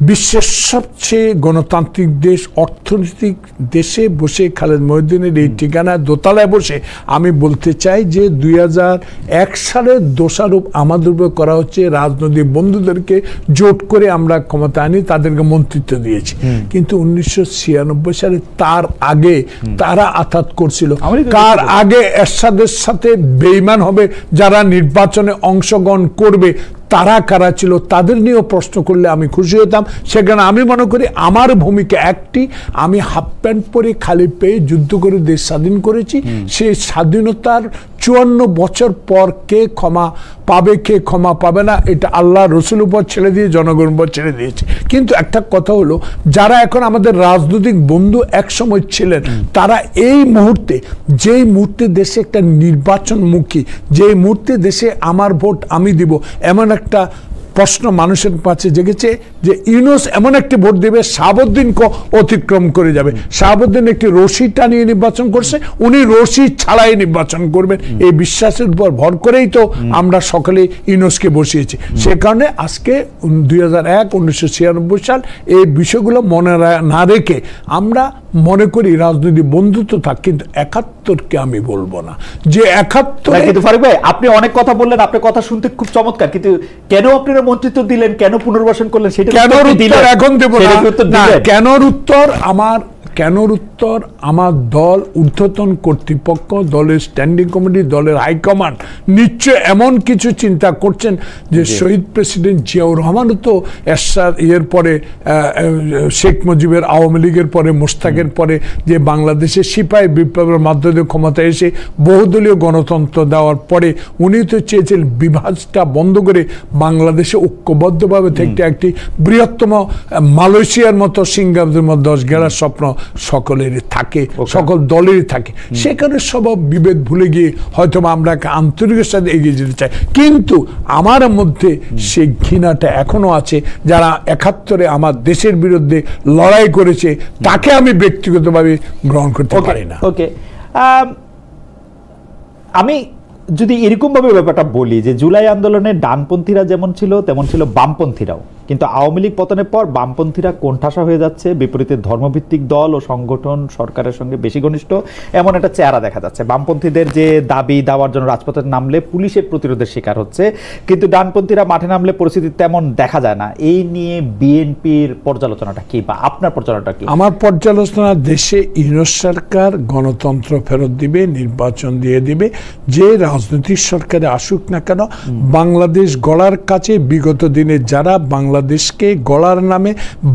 Speaker 2: বিশ্বের সবচেয়ে গণতান্ত্রিক দেশ, অর্থনৈতিক দেশে বসে খালেদ মহিউদ্দিনের এই ঠিকানায় দোতলায় বসে আমি বলতে চাই যে ২০০১ সালের দোষারোপ আমাদের উপর করা হচ্ছে। রাজনৈতিক বন্ধুদেরকে জোট করে আমরা ক্ষমতা আনি, তাদেরকে মন্ত্রিত্ব দিয়েছি। কিন্তু ১৯৯৬ সালে তার আগে তারা আঘাত করছিল। কার আগে এরশাদের সাথে বেঈমান হবে যারা নির্বাচনে অংশগ্রহণ করবে, তারা কারা ছিল, তাদের নিয়েও প্রশ্ন করলে আমি খুশি হতাম। সেখানে আমি মনে করি আমার ভূমিকা একটি, আমি হাফ প্যান্ট পরে খালি পেয়ে যুদ্ধ করে দেশ স্বাধীন করেছি। সেই স্বাধীনতার ৫৪ বছর পর কে ক্ষমা পাবে কে ক্ষমা পাবে না এটা আল্লাহ রসুল উপর ছেড়ে দিয়ে জনগণের উপর ছেড়ে দিয়েছে। কিন্তু একটা কথা হলো, যারা এখন আমাদের রাজনৈতিক বন্ধু একসময় ছিলেন, তারা এই মুহূর্তে, যেই মুহূর্তে দেশে একটা নির্বাচনমুখী, যেই মুহূর্তে দেশে আমার ভোট আমি দিব, এমন একটা প্রশ্ন মানুষের কাছে জেগেছে যে ইউনূস এমন একটি ভোট দেবে শাহাবুদ্দিনকে অতিক্রম করে যাবে। শাহাবুদ্দিন একটি রশি টানিয়ে নির্বাচন করছে, উনি রশি ছাড়াই নির্বাচন করবেন, এই বিশ্বাসের উপর ভর করেই তো আমরা সকলে ইউনূসকে বসিয়েছি। সে কারণে আজকে ২০০১, ১৯৯৬ সাল এই বিষয়গুলো মনে না রেখে আমরা মনে করি রাজনৈতিক বন্ধুত্ব থাক, কিন্তু ৭১কে আমি বলবো না যে ৭১।
Speaker 1: কিন্তু ফারুক ভাই, আপনি অনেক কথা বললেন, আপনার কথা শুনতে খুব চমৎকার, কিন্তু কেন আপনারা মন্ত্রিত্ব দিলেন, কেন পুনর্বাসন করলেন সেটা
Speaker 2: এখন দেব না। কেনর উত্তর আমার দল, ঊর্ধ্বতন কর্তৃপক্ষ, দলের স্ট্যান্ডিং কমিটি, দলের হাইকমান্ড নিশ্চয় এমন কিছু চিন্তা করছেন যে শহীদ প্রেসিডেন্ট জিয়াউর রহমানও তো এর পরে শেখ মুজিবের, আওয়ামী লীগের পরে, মোশতাকের পরে যে বাংলাদেশের সিপাহী বিপ্লবের মাধ্যমে ক্ষমতা এসে বহুদলীয় গণতন্ত্র দেওয়ার পরে উনি তো চেয়েছিলেন বিভাজটা বন্ধ করে বাংলাদেশে ঐক্যবদ্ধভাবে থেকে একটি বৃহত্তম মালয়েশিয়ার মতো সিঙ্গাপুরের মতো 10 গেলার স্বপ্ন সকলেরই থাকে, সকল দলেরই থাকে। সেখানে সব বিভেদ ভুলে গিয়ে হয়তো আমরা আন্তরিকের সাথে এগিয়ে যেতে চাই, কিন্তু আমার মধ্যে সেই ঘৃণাটা এখনো আছে। যারা ৭১ আমার দেশের বিরুদ্ধে লড়াই করেছে তাকে আমি ব্যক্তিগতভাবে গ্রহণ করতে পারি না।
Speaker 1: ওকে, আমি যদি এরকম ভাবে ব্যাপারটা বলি যে জুলাই আন্দোলনে ডানপন্থীরা যেমন ছিল তেমন ছিল বামপন্থীরাও, কিন্তু আওয়ামী লীগ পতনের পর বামপন্থীরা কোণঠাসা হয়ে যাচ্ছে, বিপরীতে ধর্মভিত্তিক দল ও সংগঠন সরকারের সঙ্গে বেশি ঘনিষ্ঠ, এমন একটা চেহারা দেখা যাচ্ছে। বামপন্থীদের যে দাবি দাওয়ার জন্য রাজপথে নামলে পুলিশের প্রতিরোধের শিকার হচ্ছে, কিন্তু ডানপন্থীরা মাঠে নামলে পরিস্থিতি তেমন দেখা যায় না। এই নিয়ে বিএনপির পর্যালোচনাটা কি, বা আপনার পর্যালোচনাটা কি?
Speaker 2: আমার পর্যালোচনা, দেশে ইউনূস সরকার গণতন্ত্র ফেরত দিবে, নির্বাচন দিয়ে দিবে, যে রাজনৈতিক সরকারে আসুক না কেন, বাংলাদেশ গড়ার কাছে বিগত দিনে যারা বাংলাদেশকে গড়ার নামে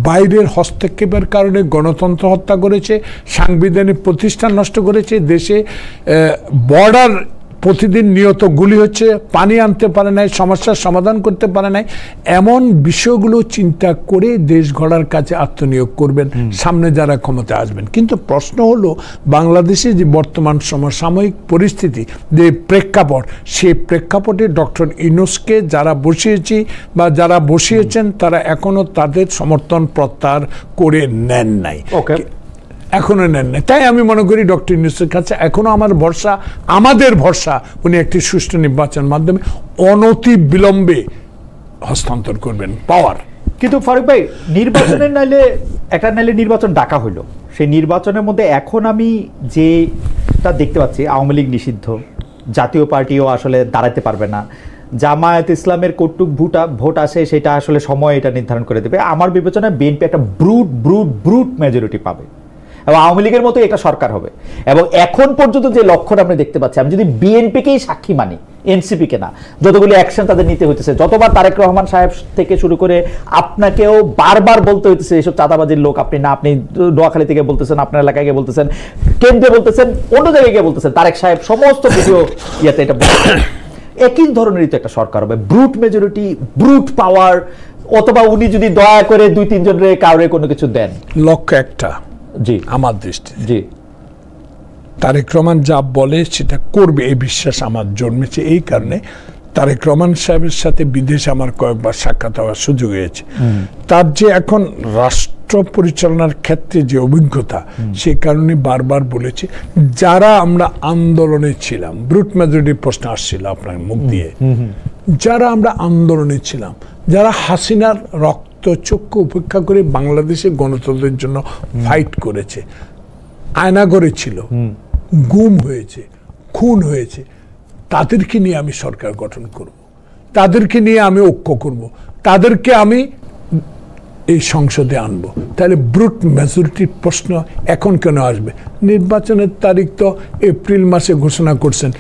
Speaker 2: বাইরের হস্তক্ষেপের কারণে গণতন্ত্র হত্যা করেছে, সাংবিধানিক প্রতিষ্ঠান নষ্ট করেছে, দেশে বর্ডার প্রতিদিন নিয়ত গুলি হচ্ছে, পানি আনতে পারে নাই, সমস্যার সমাধান করতে পারে নাই, এমন বিষয়গুলো চিন্তা করে দেশ গড়ার কাছে আত্মনিয়োগ করবেন সামনে যারা ক্ষমতা আসবেন। কিন্তু প্রশ্ন হলো বাংলাদেশে যে বর্তমান সমসাময়িক পরিস্থিতি, যে প্রেক্ষাপট, সেই প্রেক্ষাপটে ডক্টর ইউনূসকে যারা বসিয়েছি বা যারা বসিয়েছেন তারা এখনো তাদের সমর্থন প্রত্যাহার করে নেন নাই, এখনো নেন নাই। তাই আমি মনে করি ডক্টর ইউনূসের কাছে এখনো আমাদের ভরসা উনি একটি সুষ্ঠু নির্বাচনের মাধ্যমে অনতি বিলম্বে হস্তান্তর করবেন পাওয়ার।
Speaker 1: কিন্তু ফারুক ভাই, নির্বাচনের নাইলে নির্বাচন ডাকা হইলো, সেই নির্বাচনের মধ্যে এখন আমি যেটা দেখতে পাচ্ছি, আওয়ামী লীগ নিষিদ্ধ, জাতীয় পার্টিও আসলে দাঁড়াতে পারবে না, জামায়াত ইসলামের কটুক ভোট আসে সেটা আসলে সময় এটা নির্ধারণ করে দেবে। আমার বিবেচনায় বিএনপি একটা ব্রুট মেজরিটি পাবে এবং আওয়ামী লীগের মতো একটা সরকার হবে। এবং এখন পর্যন্ত যে লক্ষণ আমরা দেখতে পাচ্ছি, আমি যদি বিএনপিকেই সাক্ষী মানি, এনসিপিকে না, যতগুলো অ্যাকশন তাদের নিতে হইতেছে, যতবার তারেক রহমান সাহেব থেকে শুরু করে আপনাকেও বারবার বলতে হইতেছে এসব চাঁদাবাজির লোক আপনি না, আপনি নোয়াখালী থেকে বলতেছেন, আপনার এলাকায় গিয়ে বলতেছেন, কেন্দ্রে বলতেছেন, অন্য জায়গায় গিয়ে বলতেছেন, তারেক সাহেব সমস্ত ভিডিও ইয়াতে এটা বলতেছেন। একই ধরনেরই তো একটা সরকার হবে, ব্রুট মেজরিটি, ব্রুট পাওয়ার, অথবা উনি যদি দয়া করে 2-3 জনের কাউরে কোনো কিছু দেন।
Speaker 2: লক্ষ্য একটা,
Speaker 1: জি
Speaker 2: আমার দৃষ্টি,
Speaker 1: জি
Speaker 2: তারেক রহমান যা বলে সেটা করবে এই বিশ্বাস আমার জন্মেছে। এই কারণে তারেক রহমান সাহেবের সাথে বিদেশে আমার কয়েকবার সাক্ষাৎ হওয়ার সুযোগ হয়েছে। তার যে এখন রাষ্ট্র পরিচালনার ক্ষেত্রে যে অভিজ্ঞতা, সে কারণে বারবার বলেছে যারা আমরা আন্দোলনে ছিলাম, ব্রুট মেজরিটির প্রশ্ন আসছিল আপনার মুখ দিয়ে, যারা আমরা আন্দোলনে ছিলাম, যারা হাসিনার রক্তচক্ষু উপেক্ষা করে বাংলাদেশে গণতন্ত্রের জন্য ফাইট করেছে, আয়নাঘরে ছিল, গুম হয়েছে, খুন হয়েছে, তাদেরকে নিয়ে আমি সরকার গঠন করব, তাদেরকে নিয়ে আমি ঐক্য করব, তাদেরকে আমি এই সংসদে আনবো। তাহলে ব্রুট মেজরিটির প্রশ্ন এখন কেন আসবে? নির্বাচনের তারিখ তো এপ্রিল মাসে ঘোষণা করছেন।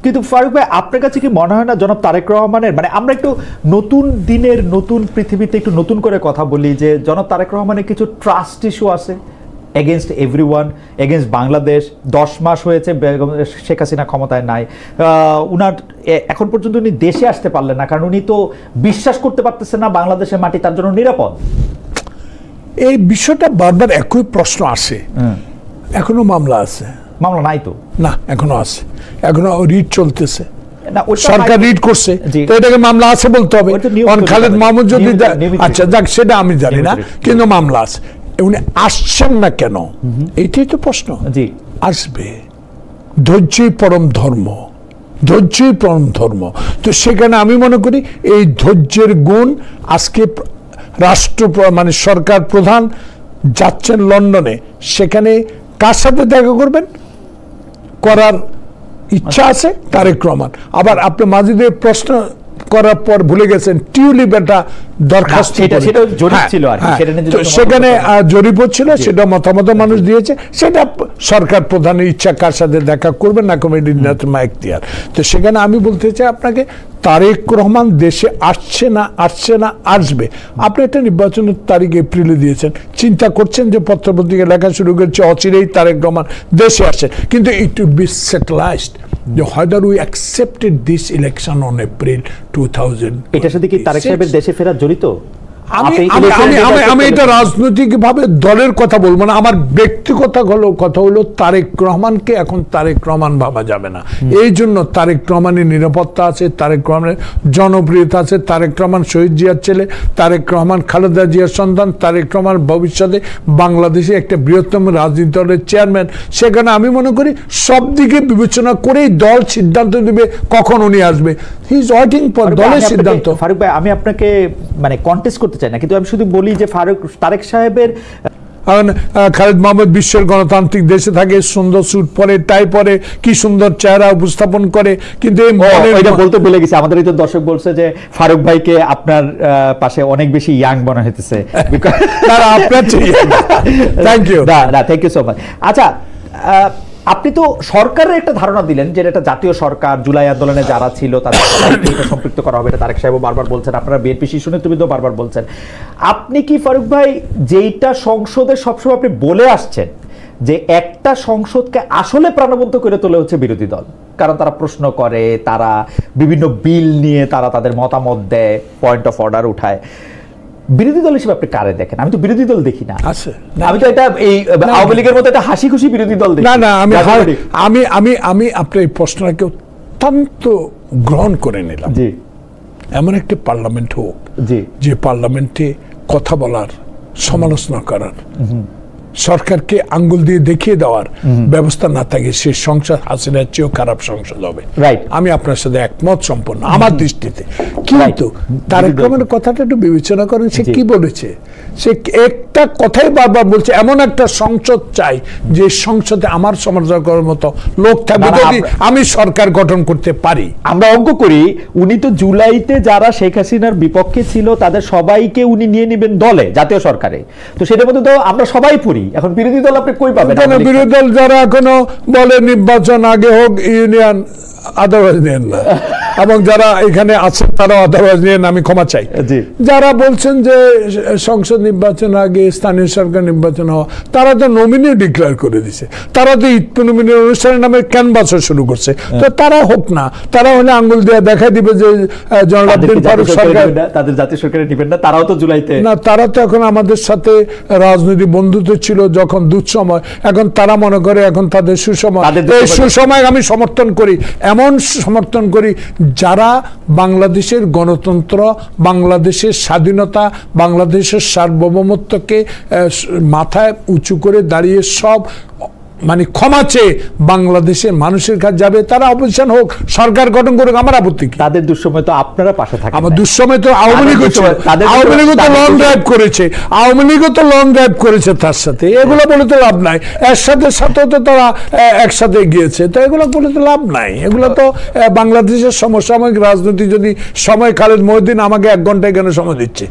Speaker 1: কিন্তু ফারুক ভাই, আপনার কাছে কি মনে হয় না জনাব তারেক রহমানের, মানে আমরা একটু নতুন দিনের নতুন পৃথিবীতে একটু নতুন করে কথা বলি, যে জনাব তারেক রহমানের কিছু ট্রাস্ট ইস্যু আছে এগেনস্ট এভরিওয়ান, এগেনস্ট বাংলাদেশ। 10 মাস হয়েছে শেখ হাসিনা ক্ষমতায় নাই, উনার এখন পর্যন্ত উনি দেশে আসতে পারলেন না, কারণ উনি তো বিশ্বাস করতে পারতেছেন না বাংলাদেশের মাটি তার জন্য নিরাপদ।
Speaker 2: এই বিষয়টা বারবার একই প্রশ্ন আসে। এখনো মামলা আছে?
Speaker 1: মামলা নাই তো,
Speaker 2: না, এখনো আছে, এখনো রিট চলতেছে, সরকার রিট করছে, তো এটাকে মামলা আছে বলতে হবে। খালেদ মাহমুদ যদি, আচ্ছা যাক, সেটা আমি জানি না, কিন্তু মামলা আছে। উনি আসছেন না কেন, এটাই তো প্রশ্ন। আসবে, ধৈর্যই পরম ধর্ম, ধৈর্যই পরম ধর্ম। তো সেখানে আমি মনে করি এই ধৈর্যের গুণ আজকে মানে সরকার প্রধান যাচ্ছেন লন্ডনে, সেখানে কার সাথে দেখা করবেন, করার ইচ্ছা আছে তারেক রহমান। আবার আপনি মাজিদের প্রশ্ন করার পর ভুলে গেছেন টিউলিপ একটা দরখাস্ত, সেখানে জরিপ হচ্ছিল, সেটা মতামত মানুষ দিয়েছে, সেটা সরকার প্রধানের ইচ্ছা, কার সাথে দেখা করবেন না করবেন, এখতিয়ার। তো সেখানে আমি বলতে চাই আপনাকে, তারেক রহমান দেশে আসছে না আসবে। আপনি একটা নির্বাচনের তারিখ এপ্রিলে দিয়েছেন, চিন্তা করছেন যে পত্রপত্রিকা লেখা শুরু করেছে অচিরেই তারেক রহমান দেশে আসছে, কিন্তু it will be settled whether we accepted this election on April 2000।
Speaker 1: এটার সাথে কি তারেক সাহেবের দেশে ফেরা জড়িত?
Speaker 2: আমি এটা রাজনৈতিক ভাবে দলের কথা বলবো না, আমার ব্যক্তিগত কথা হলো তারেক রহমানকে এখন তারেক রহমান ভাবা যাবে না। এই জন্য তারেক রহমানের নিরাপত্তা আছে, তারেক রহমানের জনপ্রিয়তা আছে, তারেক রহমান শহীদ জিয়ার ছেলে, তারেক রহমান খালেদা জিয়ার সন্তান, তারেক রহমান ভবিষ্যতে বাংলাদেশে একটা বৃহত্তম রাজনীতি দলের চেয়ারম্যান। সেখানে আমি মনে করি সব দিকে বিবেচনা করেই দল সিদ্ধান্ত নেবে কখন উনি আসবে। হি ইজ ওয়েটিং ফর দলের সিদ্ধান্ত।
Speaker 1: ফারুক ভাই, আমি আপনাকে মানে কন্টেস্ট করতে চাই না, কিন্তু আমি শুধু বলি যে তারেক সাহেবের,
Speaker 2: খালেদ মাহমুদ বিশ্বের গণতান্ত্রিক দেশে থাকে, সুন্দর স্যুট পরে, টাই পরে, কি সুন্দর চেহারা উপস্থাপন করে, কিন্তু
Speaker 1: এটা বলতে ভুলে গেছি, আমাদের এই তো দর্শক বলছে যে ফারুক ভাইকে আপনার পাশে অনেক বেশি ইয়াং মনে হইতেছে।
Speaker 2: আপনার thank you,
Speaker 1: thank you so much. আচ্ছা, আপনি তো সরকারের একটা ধারণা দিলেন যে এটা জাতীয় সরকার, জুলাই আন্দোলনে যারা ছিল তাদের সম্পৃক্ত করা হবে, এটা তারেক সাহেব বারবার বলছেন, আপনারা বিএনপি শীর্ষ নেতৃবৃন্দ বারবার বলছেন। আপনি কি ফারুক ভাই, যেইটা সংসদে সবসময় আপনি বলে আসছেন যে একটা সংসদকে আসলে প্রাণবন্ত করে তোলে হচ্ছে বিরোধী দল, কারণ তারা প্রশ্ন করে, তারা বিভিন্ন বিল নিয়ে তারা তাদের মতামত দেয়, পয়েন্ট অফ অর্ডার উঠায়। বিরোধী দল হিসেবে আপনি কারে দেখেন? আমি তো বিরোধী দল দেখি না, আমি তো এটা এই আওয়ামী লীগের মতো একটা হাসি খুশি বিরোধী দল দেখি।
Speaker 2: না, আমি আপনার এই প্রশ্নটাকে অত্যন্ত গ্রহণ করে নিলাম।
Speaker 1: জি,
Speaker 2: এমন একটি পার্লামেন্ট হোক
Speaker 1: জি,
Speaker 2: যে পার্লামেন্টে কথা বলার, সমালোচনা করার, সরকারকে আঙ্গুল দিয়ে দেখিয়ে দেওয়ার ব্যবস্থা না থাকে, সে সংসদ হাসিনার চেয়েও খারাপ সংসদ হবে। আমি আপনার সাথে একমত সম্পন্ন আমার দৃষ্টিতে। কিন্তু তারেক রহমানের কথাটা একটু বিবেচনা করেন, সে কি বলেছে? সে একটা কথাই বারবার বলছে, এমন একটা সংসদ চাই যে সংসদে আমার সমালোচনা করার মতো লোক থাকবে, যদি আমি সরকার গঠন করতে পারি।
Speaker 1: আমরা অঙ্ক করি, উনি তো জুলাইতে যারা শেখ হাসিনার বিপক্ষে ছিল তাদের সবাইকে উনি নিয়ে নেবেন দলে, জাতীয় সরকারে। তো সেটার মধ্যে তো আমরা সবাই পড়ি। এখন বিরোধী দল আপনি কই পাবেন?
Speaker 2: বিরোধী দল যারা এখনো বলে নির্বাচন আগে হোক, ইউনিয়ন আদারওয়াইজ নেন না, এবং যারা এখানে আছেন তারাও আদারওয়াইজ নেন, আমি ক্ষমা চাই। যারা বলছেন যে সংসদ নির্বাচন আগে স্থানীয় সরকার নির্বাচন হওয়া, তারা তো নমিনি ডিক্লেয়ার করে দিছে, তারা তো ঈদ নমিনি অনুষ্ঠানের নামে ক্যানভাসও শুরু করছে। তো তারা হোক না, তারা হলে আঙ্গুল দিয়ে দেখা দিবে যে জনাব আব্দুল ফারুক সরকার
Speaker 1: তাদের জাতীয় সরকারে নেবেন না, তারাও তো জুলাইতে
Speaker 2: না, তারা তো এখন আমাদের সাথে রাজনৈতিক বন্ধুত্ব ছিল যখন দুঃসময়, এখন তারা মনে করে এখন তাদের সুসময়। এই সুসময় আমি সমর্থন করি, এমন সমর্থন করি যারা বাংলাদেশের গণতন্ত্র, বাংলাদেশের স্বাধীনতা, বাংলাদেশের সার্বভৌমত্বকে মাথায় উঁচু করে দাঁড়িয়ে সব মানে ক্ষমা চেয়ে বাংলাদেশের মানুষের কাছে যাবে। তারা অপোজিশন হোক, সরকার গঠন করুক, আমার আপত্তি কি?
Speaker 1: তাদের দুঃসময় তো আপনারা পাশে থাকেন।
Speaker 2: আমার দুঃসময় তো আওয়ামী লীগ ছিল, আওয়ামী লীগ তো লং ড্রাইভ করেছে, আওয়ামী লীগ তো লং ড্রাইভ করেছে তার সাথে। এগুলো বলে তো লাভ নাই, এর সাথে তো তারা একসাথে গিয়েছে, তো এগুলো বলে তো লাভ নাই। এগুলো তো বাংলাদেশের সমসাময়িক রাজনীতি। যদি সময় খালেদ মহিউদ্দিন আমাকে 1 ঘন্টা কেন সময় দিচ্ছে?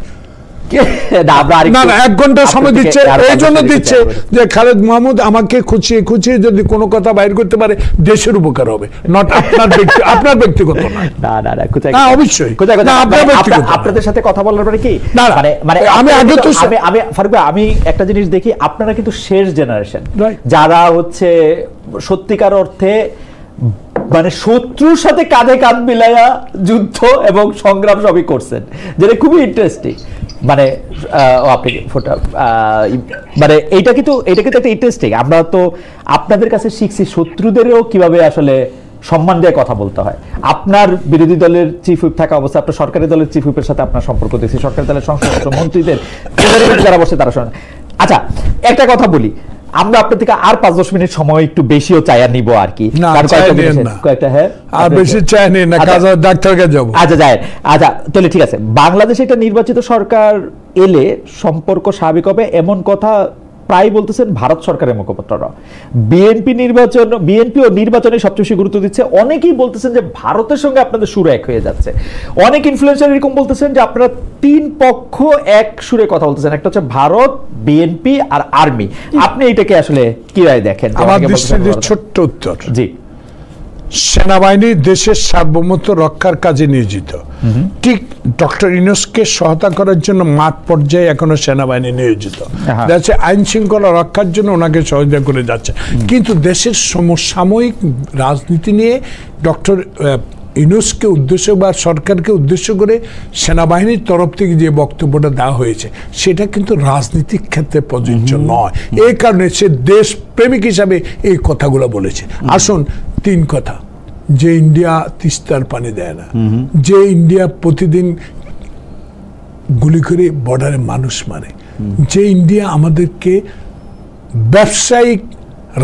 Speaker 2: না, 1 ঘন্টা সময় দিচ্ছে, এই জন্য দিচ্ছে যে খালেদ মাহমুদ আমাকে খুঁচিয়ে খুঁচিয়ে যদি কোনো কথা বাইর করতে পারে দেশের উপকার হবে, নট আপনার ব্যক্তিগত না, অবশ্যই
Speaker 1: আপনাদের সাথে কথা বলার পরে কি
Speaker 2: মানে আমি আগে তো
Speaker 1: আমি ফারুক ভাই, আমি একটা জিনিস দেখি, আপনারা কিন্তু শেষ জেনারেশন যারা হচ্ছে সত্যিকার অর্থে মানে শত্রুর সাথে কাঁধে কাঁধ মিলাইয়া যুদ্ধ এবং সংগ্রাম সবই করছেন, যেটা খুবই ইন্টারেস্টিং। মানে আপনি মানে এটা কিন্তু একটা ইন্টারেস্টিং। আমরা তো আপনাদের কাছে শিখছি শত্রুদেরও কিভাবে আসলে সম্মান দিয়ে কথা বলতে হয়। আপনার বিরোধী দলের চিফ হুইপ থাকা অবস্থা, আপনার সরকারি দলের চিফ হুইপের সাথে আপনার সম্পর্ক দেখছি, সরকারি দলের সংসদ মন্ত্রীদের যারা বসে তারা শোনেন। আচ্ছা, একটা কথা বলি, আমরা আপনার থেকে আর 5-10 মিনিট সময় একটু বেশিও চাইয়া নিব আর কি।
Speaker 2: কয়েকটা হ্যাঁ, আর বেশি চাই না, কাজে ডাক্তারকে যাব।
Speaker 1: আচ্ছা যায়, আচ্ছা তাহলে ঠিক আছে। বাংলাদেশে একটা নির্বাচিত সরকার এলে সম্পর্ক স্বাভাবিক হবে, এমন কথা প্রায় বলতেছেন ভারত সরকারের মুখপাত্ররা। বিএনপি ও নির্বাচনে সবচেয়ে বেশি গুরুত্ব দিচ্ছে। অনেকেই বলতেছেন যে ভারতের সঙ্গে আপনাদের সুর এক হয়ে যাচ্ছে। অনেক ইনফ্লুয়েন্সার এরকম বলতেছেন যে আপনারা 3 পক্ষ এক সুরে কথা বলতেছেন, একটা হচ্ছে ভারত, বিএনপি আর আর্মি। আপনি এটাকে আসলে কি রায় দেখেন?
Speaker 2: আমার দৃষ্টিতে ছোট্ট উত্তর,
Speaker 1: জি,
Speaker 2: সেনাবাহিনী দেশের সার্বভৌমত্ব রক্ষার কাজে নিয়োজিত। ঠিক ডক্টর ইউনূসকে সহায়তা করার জন্য মাঠ পর্যায়ে এখনো সেনাবাহিনী নিয়োজিত, যাচ্ছে আইন শৃঙ্খলা রক্ষার জন্য ওনাকে সহযোগিতা করে যাচ্ছে। কিন্তু দেশের সমসাময়িক রাজনীতি নিয়ে ডক্টর ইউনূসকে উদ্দেশ্য বা সরকারকে উদ্দেশ্য করে সেনাবাহিনীর তরফ থেকে যে বক্তব্যটা দেওয়া হয়েছে সেটা কিন্তু রাজনীতিক ক্ষেত্রে প্রযোজ্য নয়। এই কারণে সে দেশ প্রেমিক হিসাবে এই কথাগুলো বলেছে। আসুন 3 কথা, যে ইন্ডিয়া তিস্তার পানি দেয় না, যে ইন্ডিয়া প্রতিদিন গুলি করে বর্ডারে মানুষ মারে, যে ইন্ডিয়া আমাদেরকে ব্যবসায়িক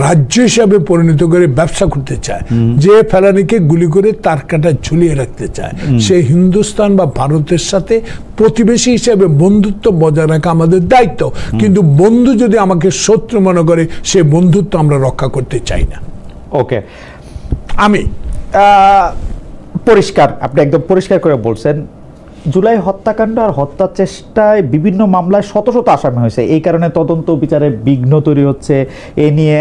Speaker 2: রাজ্য হিসাবে পরিণত করে ব্যবসা করতে চায়, যে ফেলানিকে গুলি করে তার কাটা ঝুলিয়ে রাখতে চায়, সে হিন্দুস্তান বা ভারতের সাথে প্রতিবেশী হিসেবে বন্ধুত্ব বজায় রাখা আমাদের দায়িত্ব। কিন্তু বন্ধু যদি আমাকে শত্রু মনে করে, সে বন্ধুত্ব আমরা রক্ষা করতে চাই না।
Speaker 1: ওকে,
Speaker 2: আমি
Speaker 1: পরিষ্কার, আপনি একদম পরিষ্কার করে বলছেন। জুলাই হত্যাকাণ্ড আর হত্যা চেষ্টায় বিভিন্ন মামলায় শত শত আসামি হয়েছে, এই কারণে তদন্ত বিচারে বিঘ্ন তৈরি হচ্ছে। এ নিয়ে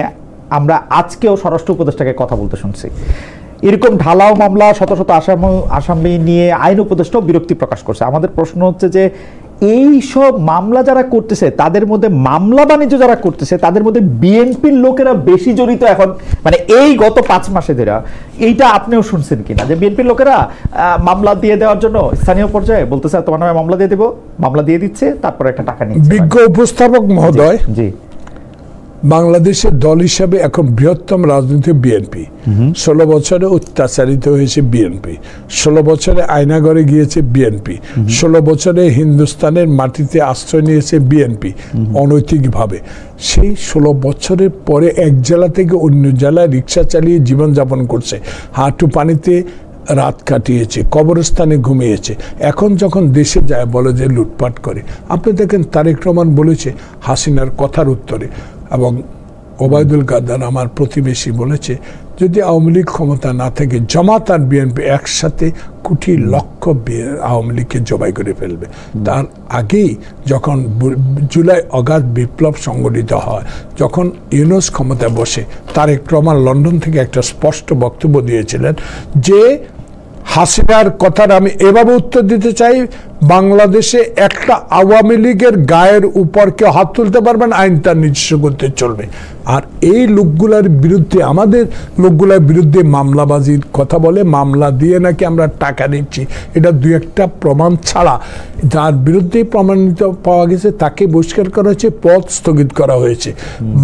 Speaker 1: আমরা আজকেও স্বরাষ্ট্র উপদেষ্টাকে কথা বলতে শুনছি। এরকম ঢালাও মামলা, শত শত আসামি নিয়ে আইন উপদেষ্টাও বিরক্তি প্রকাশ করছে। আমাদের প্রশ্ন হচ্ছে যে এই সব মামলা যারা করতেছে তাদের মধ্যে মামলা বাণিজ্য যারা করতেছে তাদের মধ্যে বিএনপির লোকেরা বেশি জড়িত এখন, মানে এই গত 5 মাসে ধরে। এইটা আপনিও শুনছেন কিনা যে বিএনপির লোকেরা মামলা দিয়ে দেওয়ার জন্য স্থানীয় পর্যায়ে বলতেছে তোমার নামে মামলা দিয়ে দেবো, মামলা দিয়ে দিচ্ছে, তারপর একটা টাকা নিচ্ছে।
Speaker 2: বিজ্ঞ উপস্থাপক মহোদয়,
Speaker 1: জি,
Speaker 2: বাংলাদেশের দল হিসাবে এখন বৃহত্তম রাজনীতি বিএনপি। 16 বছরে অত্যাচারিত হয়েছে বিএনপি, 16 বছরে আয়নাগরে গিয়েছে বিএনপি, 16 বছরে হিন্দুস্তানের মাটিতে আশ্রয় নিয়েছে বিএনপি অনৈতিকভাবে। সেই 16 বছরের পরে এক জেলা থেকে অন্য জেলায় রিক্সা চালিয়ে জীবনযাপন করছে, হাঁটু পানিতে রাত কাটিয়েছে, কবরস্থানে ঘুমিয়েছে। এখন যখন দেশে যায় বলে যে লুটপাট করে। আপনি দেখেন তারেক রহমান বলেছে হাসিনার কথার উত্তরে, এবং ওবায়দুল কাদের আমার প্রতিবেশী বলেছে যদি আওয়ামী লীগ ক্ষমতা না থাকে জামাত আর বিএনপি একসাথে কোটি লক্ষ আওয়ামী লীগকে জবাই করে ফেলবে। তার আগেই যখন জুলাই অগাস্ট বিপ্লব সংগঠিত হয়, যখন ইউনূস ক্ষমতায় বসে, তারেক রহমান লন্ডন থেকে একটা স্পষ্ট বক্তব্য দিয়েছিলেন যে হাসিনার কথার আমি এভাবে উত্তর দিতে চাই, বাংলাদেশে একটা আওয়ামী লীগের গায়ের উপর কেউ হাত তুলতে পারবেন, আইন তার নিজস্ব করতে চলবে। আর এই লোকগুলার বিরুদ্ধে, আমাদের লোকগুলার বিরুদ্ধে মামলাবাজির কথা বলে, মামলা দিয়ে নাকি আমরা টাকা নিচ্ছি, এটা 2-1টা প্রমাণ ছাড়া যার বিরুদ্ধে প্রমাণিত পাওয়া গেছে তাকে বহিষ্কার করা হয়েছে, পদ স্থগিত করা হয়েছে।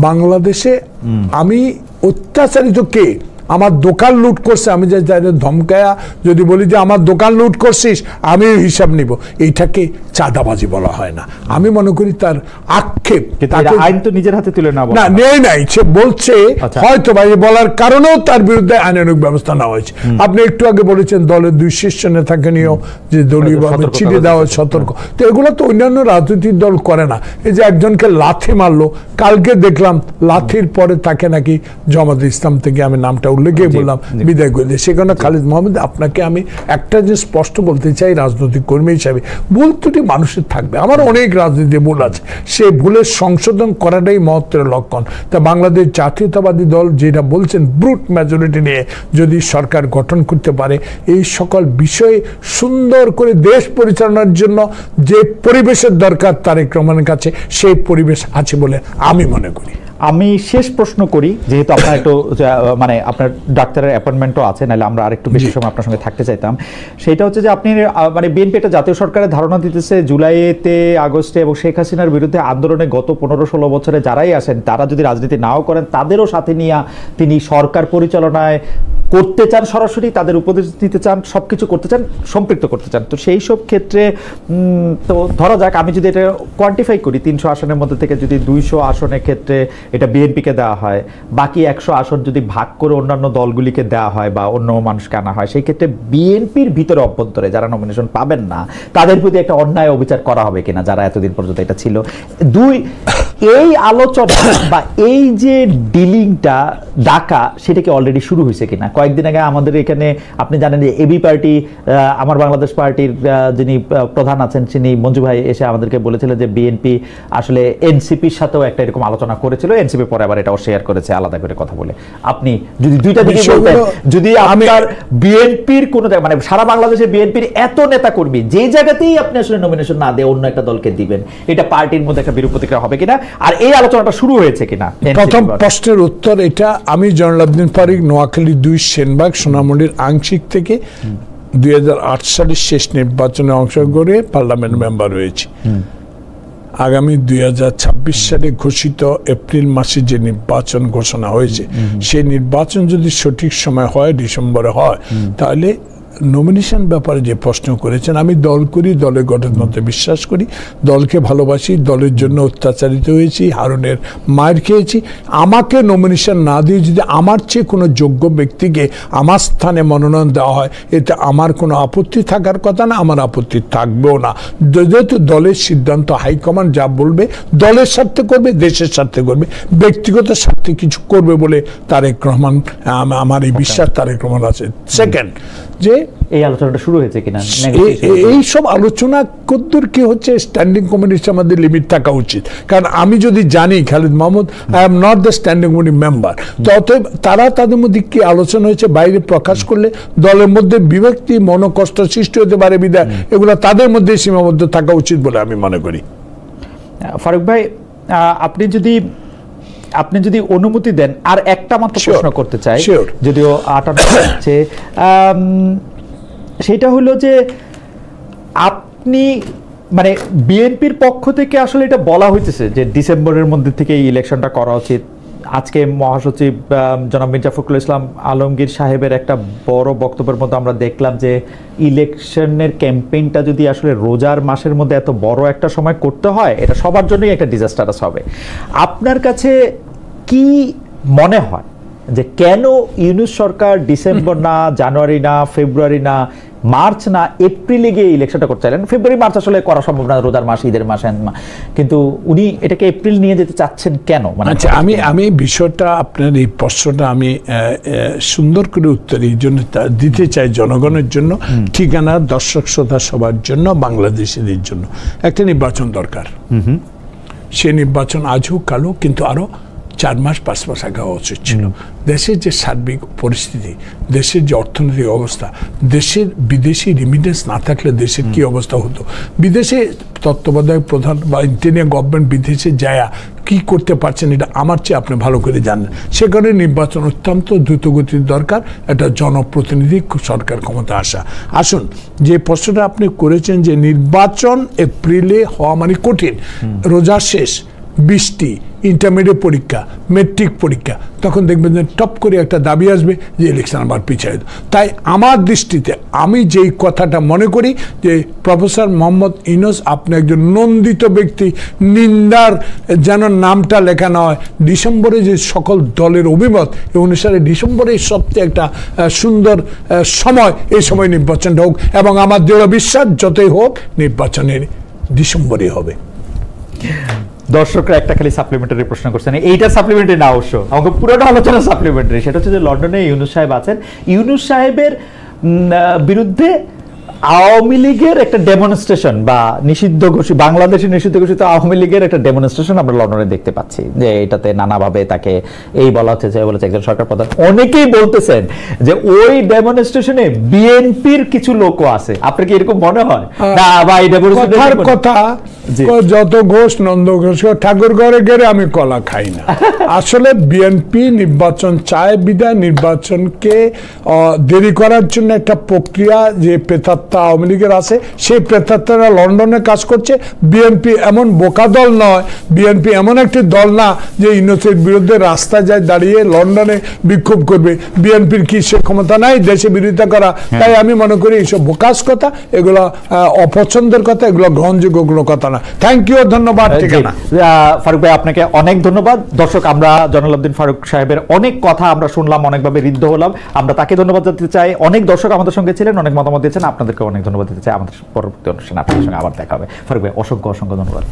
Speaker 2: বাংলাদেশে আমি অত্যাচারিত কে? আমার দোকান লুট করছে, আমি যে ধমকায়া যদি বলি যে আমার দোকান লুট করছিস আমি হিসাব নিব, এইটাকে চাঁদাবাজি বলা হয় না। আমি মনে করি তার আক্ষেপ,
Speaker 1: আইন তো নিজের হাতে তুলে
Speaker 2: না নেই নাই, সে বলছে হয়তো ভাই বলার কারণেও তার বিরুদ্ধে আইনানুগ ব্যবস্থা নেওয়া হয়েছে। আপনি একটু আগে বলেছেন দলের 2 শীর্ষ নেতাকে নিয়েও যে দলীয়ভাবে চিঠি দেওয়া সতর্ক, তো এগুলো তো অন্যান্য রাজনৈতিক দল করে না। এই যে একজনকে লাথি মারলো, কালকে দেখলাম লাথির পরে তাকে নাকি জামাত ইসলাম থেকে, আমি নামটা উল্লেখে বললাম, বিদায় করে দিয়ে। সেখানে খালিদ মোহাম্মদ, আপনাকে আমি একটা যে স্পষ্ট বলতে চাই, রাজনৈতিক কর্মী হিসাবে ভুল ত্রুটি মানুষের থাকবে, আমার অনেক রাজনীতি ভুল আছে, সে ভুলের সংশোধন করাটাই মহত্বের লক্ষণ। তা বাংলাদেশ জাতীয়তাবাদী দল যেটা বলছেন ব্রুট মেজরিটি নিয়ে যদি সরকার গঠন করতে পারে, এই সকল বিষয়ে সুন্দর করে দেশ পরিচালনার জন্য যে পরিবেশের দরকার তারেক রহমানের কাছে সেই পরিবেশ আছে বলে আমি মনে করি।
Speaker 1: আমি শেষ প্রশ্ন করি, যেহেতু আপনার একটু মানে আপনার ডাক্তারের অ্যাপয়েন্টমেন্টও আছে, নাহলে আমরা আরেকটু বেশি সময় আপনার সঙ্গে থাকতে চাইতাম। সেটা হচ্ছে যে আপনি মানে বিএনপি একটা জাতীয় সরকারের ধারণা দিতেছে জুলাইতে, আগস্টে এবং শেখ হাসিনার বিরুদ্ধে আন্দোলনে গত 15-16 বছরে যারাই আসেন তারা যদি রাজনীতি নাও করেন তাদেরও সাথে নিয়ে তিনি সরকার পরিচালনায় করতে চান, সরাসরি তাদের উপদেশ দিতে চান, সবকিছু করতে চান, সম্পৃক্ত করতে চান। তো সেই সব ক্ষেত্রে তো ধরা যাক আমি যদি এটা কোয়ান্টিফাই করি, 300 আসনের মধ্যে থেকে যদি 200 আসনের ক্ষেত্রে এটা বিএনপিকে দেওয়া হয়, বাকি 100 আসন যদি ভাগ করে অন্যান্য দলগুলিকে দেওয়া হয় বা অন্য মানুষকে আনা হয়, সেই ক্ষেত্রে বিএনপির ভিতরে অভ্যন্তরে যারা নমিনেশন পাবেন না তাদের প্রতি একটা অন্যায় অবিচার করা হবে কিনা, যারা এতদিন পর্যন্ত এটা ছিল। 2, এই আলোচনা বা এই যে ডিলিংটা ডাকা, সেটা কি অলরেডি শুরু হয়েছে কিনা? কয়েকদিন আগে আমাদের এখানে আপনি জানেন যে এবি পার্টি, আমার বাংলাদেশ পার্টির যিনি প্রধান আছেন তিনি মঞ্জু ভাই এসে আমাদেরকে বলেছিলেন যে বিএনপি আসলে এনসিপির সাথেও একটা এরকম আলোচনা করেছিল, এনসিপি পরে আবার এটা শেয়ার করেছে আলাদা করে কথা বলে। আপনি যদি দুইটা দিকে বলতেন, যদি আপনার বিএনপির কোন মানে সারা বাংলাদেশে বিএনপির এত নেতা কর্মী, যে জায়গাতেই আপনি আসলে নমিনেশন না দিয়ে অন্য একটা দলকে দিবেন, এটা পার্টির মধ্যে একটা বিরূপ প্রতিক্রিয়া হবে কিনা, আর এই আলোচনাটা শুরু হয়েছে কিনা?
Speaker 2: প্রথম প্রশ্নের উত্তর, এটা আমি জয়নুল আবেদিন ফারুক, নোয়াখালী 2 সেনবাগ সোনামুড়ির আংশিক থেকে 2008 সালের শেষ নির্বাচনে অংশগ্রহণ করে পার্লামেন্ট মেম্বার হয়েছি। আগামী 2026 সালে ঘোষিত এপ্রিল মাসে যে নির্বাচন ঘোষণা হয়েছে, সেই নির্বাচন যদি সঠিক সময় হয়, ডিসেম্বরে হয়, তাহলে নমিনেশন ব্যাপারে যে প্রশ্ন করেছেন, আমি দল করি, দলের গঠনতন্ত্রে বিশ্বাস করি, দলকে ভালোবাসি, দলের জন্য অত্যাচারিত হয়েছি, হারুনের মায়ের খেয়েছি। আমাকে নমিনেশন না দিয়ে যদি আমার চেয়ে কোনো যোগ্য ব্যক্তিকে আমার স্থানে মনোনয়ন দেওয়া হয়, এতে আমার কোনো আপত্তি থাকার কথা না, আমার আপত্তি থাকবেও না। যেহেতু দলের সিদ্ধান্ত, হাইকমান্ড যা বলবে দলের স্বার্থে করবে, দেশের স্বার্থে করবে, ব্যক্তিগত স্বার্থে কিছু করবে বলে তারেক রহমান, আমার এই বিশ্বাস তারেক রহমান আছে। সেকেন্ড, যে
Speaker 1: এই আলোচনাটা শুরু হয়েছে কিনা,
Speaker 2: এই সব আলোচনা কদ্দূর কি হচ্ছে, স্ট্যান্ডিং কমিটির আমাদের লিমিট থাকা উচিত। কারণ আমি যদি জানি Khalid Mahmud I am not the standing committee member, তো অতএব তারা তাদের মধ্যে কি আলোচনা হয়েছে বাইরে প্রকাশ করলে দলের মধ্যে বিভক্তি মনোকষ্ট সৃষ্টি হতে পারে, বিধায় এগুলো তাদের মধ্যে সীমাবদ্ধ থাকা উচিত বলে আমি মনে করি।
Speaker 1: ফারুক ভাই, আপনি যদি অনুমতি দেন আর একটা মাত্র প্রশ্ন করতে চাই, যদিও 58 হচ্ছে, সেটা হলো যে আপনি মানে বিএনপির পক্ষ থেকে আসলে এটা বলা হইতেছে যে ডিসেম্বরের মধ্যে থেকে এই ইলেকশনটা করা উচিত। আজকে মহাসচিব জনাব মির্জা ফখরুল ইসলাম আলমগীর সাহেবের একটা বড় বক্তব্যের মধ্যে আমরা দেখলাম যে ইলেকশনের ক্যাম্পেইনটা যদি আসলে রোজার মাসের মধ্যে এত বড় একটা সময় করতে হয়, এটা সবার জন্যই একটা ডিজাস্টারাস হবে। আপনার কাছে কি মনে হয় যে কেন ইউনূস সরকার ডিসেম্বর না, জানুয়ারি না, ফেব্রুয়ারি না, মার্চ না, এপ্রিলে গিয়ে ইলেকশনটা করতে চাইলেন? ফেব্রুয়ারি মার্চ আসলে করা সম্ভব না, রোজার মাস, ঈদের মাস, কিন্তু উনি এটাকে এপ্রিল নিয়ে যেতে চাচ্ছেন কেন? মানে
Speaker 2: আচ্ছা, আমি বিষয়টা আপনার এই প্রশ্নটা আমি সুন্দর করে উত্তর এই জন্য দিতে চাই জনগণের জন্য, ঠিকানা দর্শক শ্রোতা সবার জন্য, বাংলাদেশিদের জন্য। একটা নির্বাচন দরকার, সে নির্বাচন আজ হোক কাল হোক, কিন্তু আরো 4 মাস 5 মাস আগে হওয়া উচিত ছিল। দেশের যে সার্বিক পরিস্থিতি, দেশের যে অর্থনৈতিক অবস্থা, দেশের বিদেশি রিমিটেন্স না থাকলে দেশের কি অবস্থা হতো, বিদেশে তত্ত্বাবধায়ক প্রধান বা ইন্টারিয়াম গভর্নমেন্ট বিদেশে যায় কি করতে পারছেন এটা আমার চেয়ে আপনি ভালো করে জানেন। সে কারণে নির্বাচন অত্যন্ত দ্রুতগতির দরকার, একটা জনপ্রতিনিধি সরকার ক্ষমতা আসা। আসুন, যে প্রশ্নটা আপনি করেছেন যে নির্বাচন এপ্রিলে হওয়া মানে কঠিন, রোজা শেষ, বৃষ্টি, ইন্টারমিডিয়েট পরীক্ষা, মেট্রিক পরীক্ষা, তখন দেখবেন যে টপ করে একটা দাবি আসবে যে ইলেকশন আবার পিছিয়ে। তাই আমার দৃষ্টিতে আমি যেই কথাটা মনে করি যে প্রফেসর মোহাম্মদ ইউনূস আপনি একজন নন্দিত ব্যক্তি, নিন্দার যেন নামটা লেখা না হয়। ডিসেম্বরে যে সকল দলের অভিমত এই অনুসারে ডিসেম্বরে সবচেয়ে একটা সুন্দর সময়, এই সময় নির্বাচনটা হোক, এবং আমার দৃঢ় বিশ্বাস যতই হোক নির্বাচনের ডিসেম্বরে হবে।
Speaker 1: দর্শকরা একটা খালি সাপ্লিমেন্টারি প্রশ্ন করছেন, এইটা সাপ্লিমেন্টারি না অবশ্য, আমাকে পুরোটা আলোচনা সাপ্লিমেন্টারি। সেটা হচ্ছে যে লন্ডনে ইউনূস সাহেব আছেন, ইউনূস সাহেবের বিরুদ্ধে আওয়ামী লীগের একটা ডেমনস্ট্রেশন বা নিষিদ্ধ ঘোষিত, বাংলাদেশে নিষিদ্ধ ঘোষিত আওয়ামী লীগের একটা ডেমনস্ট্রেশন আমরা লন্ডনে দেখতে পাচ্ছি, যে এটাতে নানাভাবে তাকে এই বলা হচ্ছে যে বলেছে একজন সরকার প্রধান। অনেকেই বলতেছেন যে ওই ডেমনস্ট্রেশনে বিএনপির কিছু লোকও আছে। আপনার কি এরকম মনে হয়? না ভাই,
Speaker 2: কথার কথা, যত ঘোষ নন্দ ঘোষ ঠাকুর ঘরে গেলে আমি কলা খাই না। আসলে বিএনপি নির্বাচন চায়, বিধায় নির্বাচনকে দেরি করার জন্য একটা প্রক্রিয়া যে প্রেতাত্মা আওয়ামী লীগের আছে, সেই প্রেতাত্মারা লন্ডনে কাজ করছে। বিএনপি এমন বোকা দল নয়, বিএনপি এমন একটি দল না যে ইউনূসের বিরুদ্ধে রাস্তায় যায় দাঁড়িয়ে লন্ডনে বিক্ষোভ করবে। বিএনপির কি সে ক্ষমতা নাই দেশে বিরোধিতা করা? তাই আমি মনে করি এইসব বোকাস কথা, এগুলো অপছন্দের কথা, এগুলো গ্রহণযোগ্য কোনো কথা না। থ্যাংক ইউ, ধন্যবাদ। ঠিকানা
Speaker 1: ফারুক ভাই, আপনাকে অনেক ধন্যবাদ। দর্শক, আমরা জয়নুল ফারুক সাহেবের অনেক কথা আমরা শুনলাম, অনেকভাবে ঋদ্ধ হলাম, আমরা তাকে ধন্যবাদ দিতে চাই। অনেক দর্শক আমাদের সঙ্গে ছিলেন, অনেক মতামত দিয়েছেন, আপনাদেরকে অনেক ধন্যবাদ দিতে চাই। আমাদের পরবর্তী অনুষ্ঠানে আপনাদের সঙ্গে আবার দেখা হবে। ফারুক ভাই, অসংখ্য অসংখ্য ধন্যবাদ।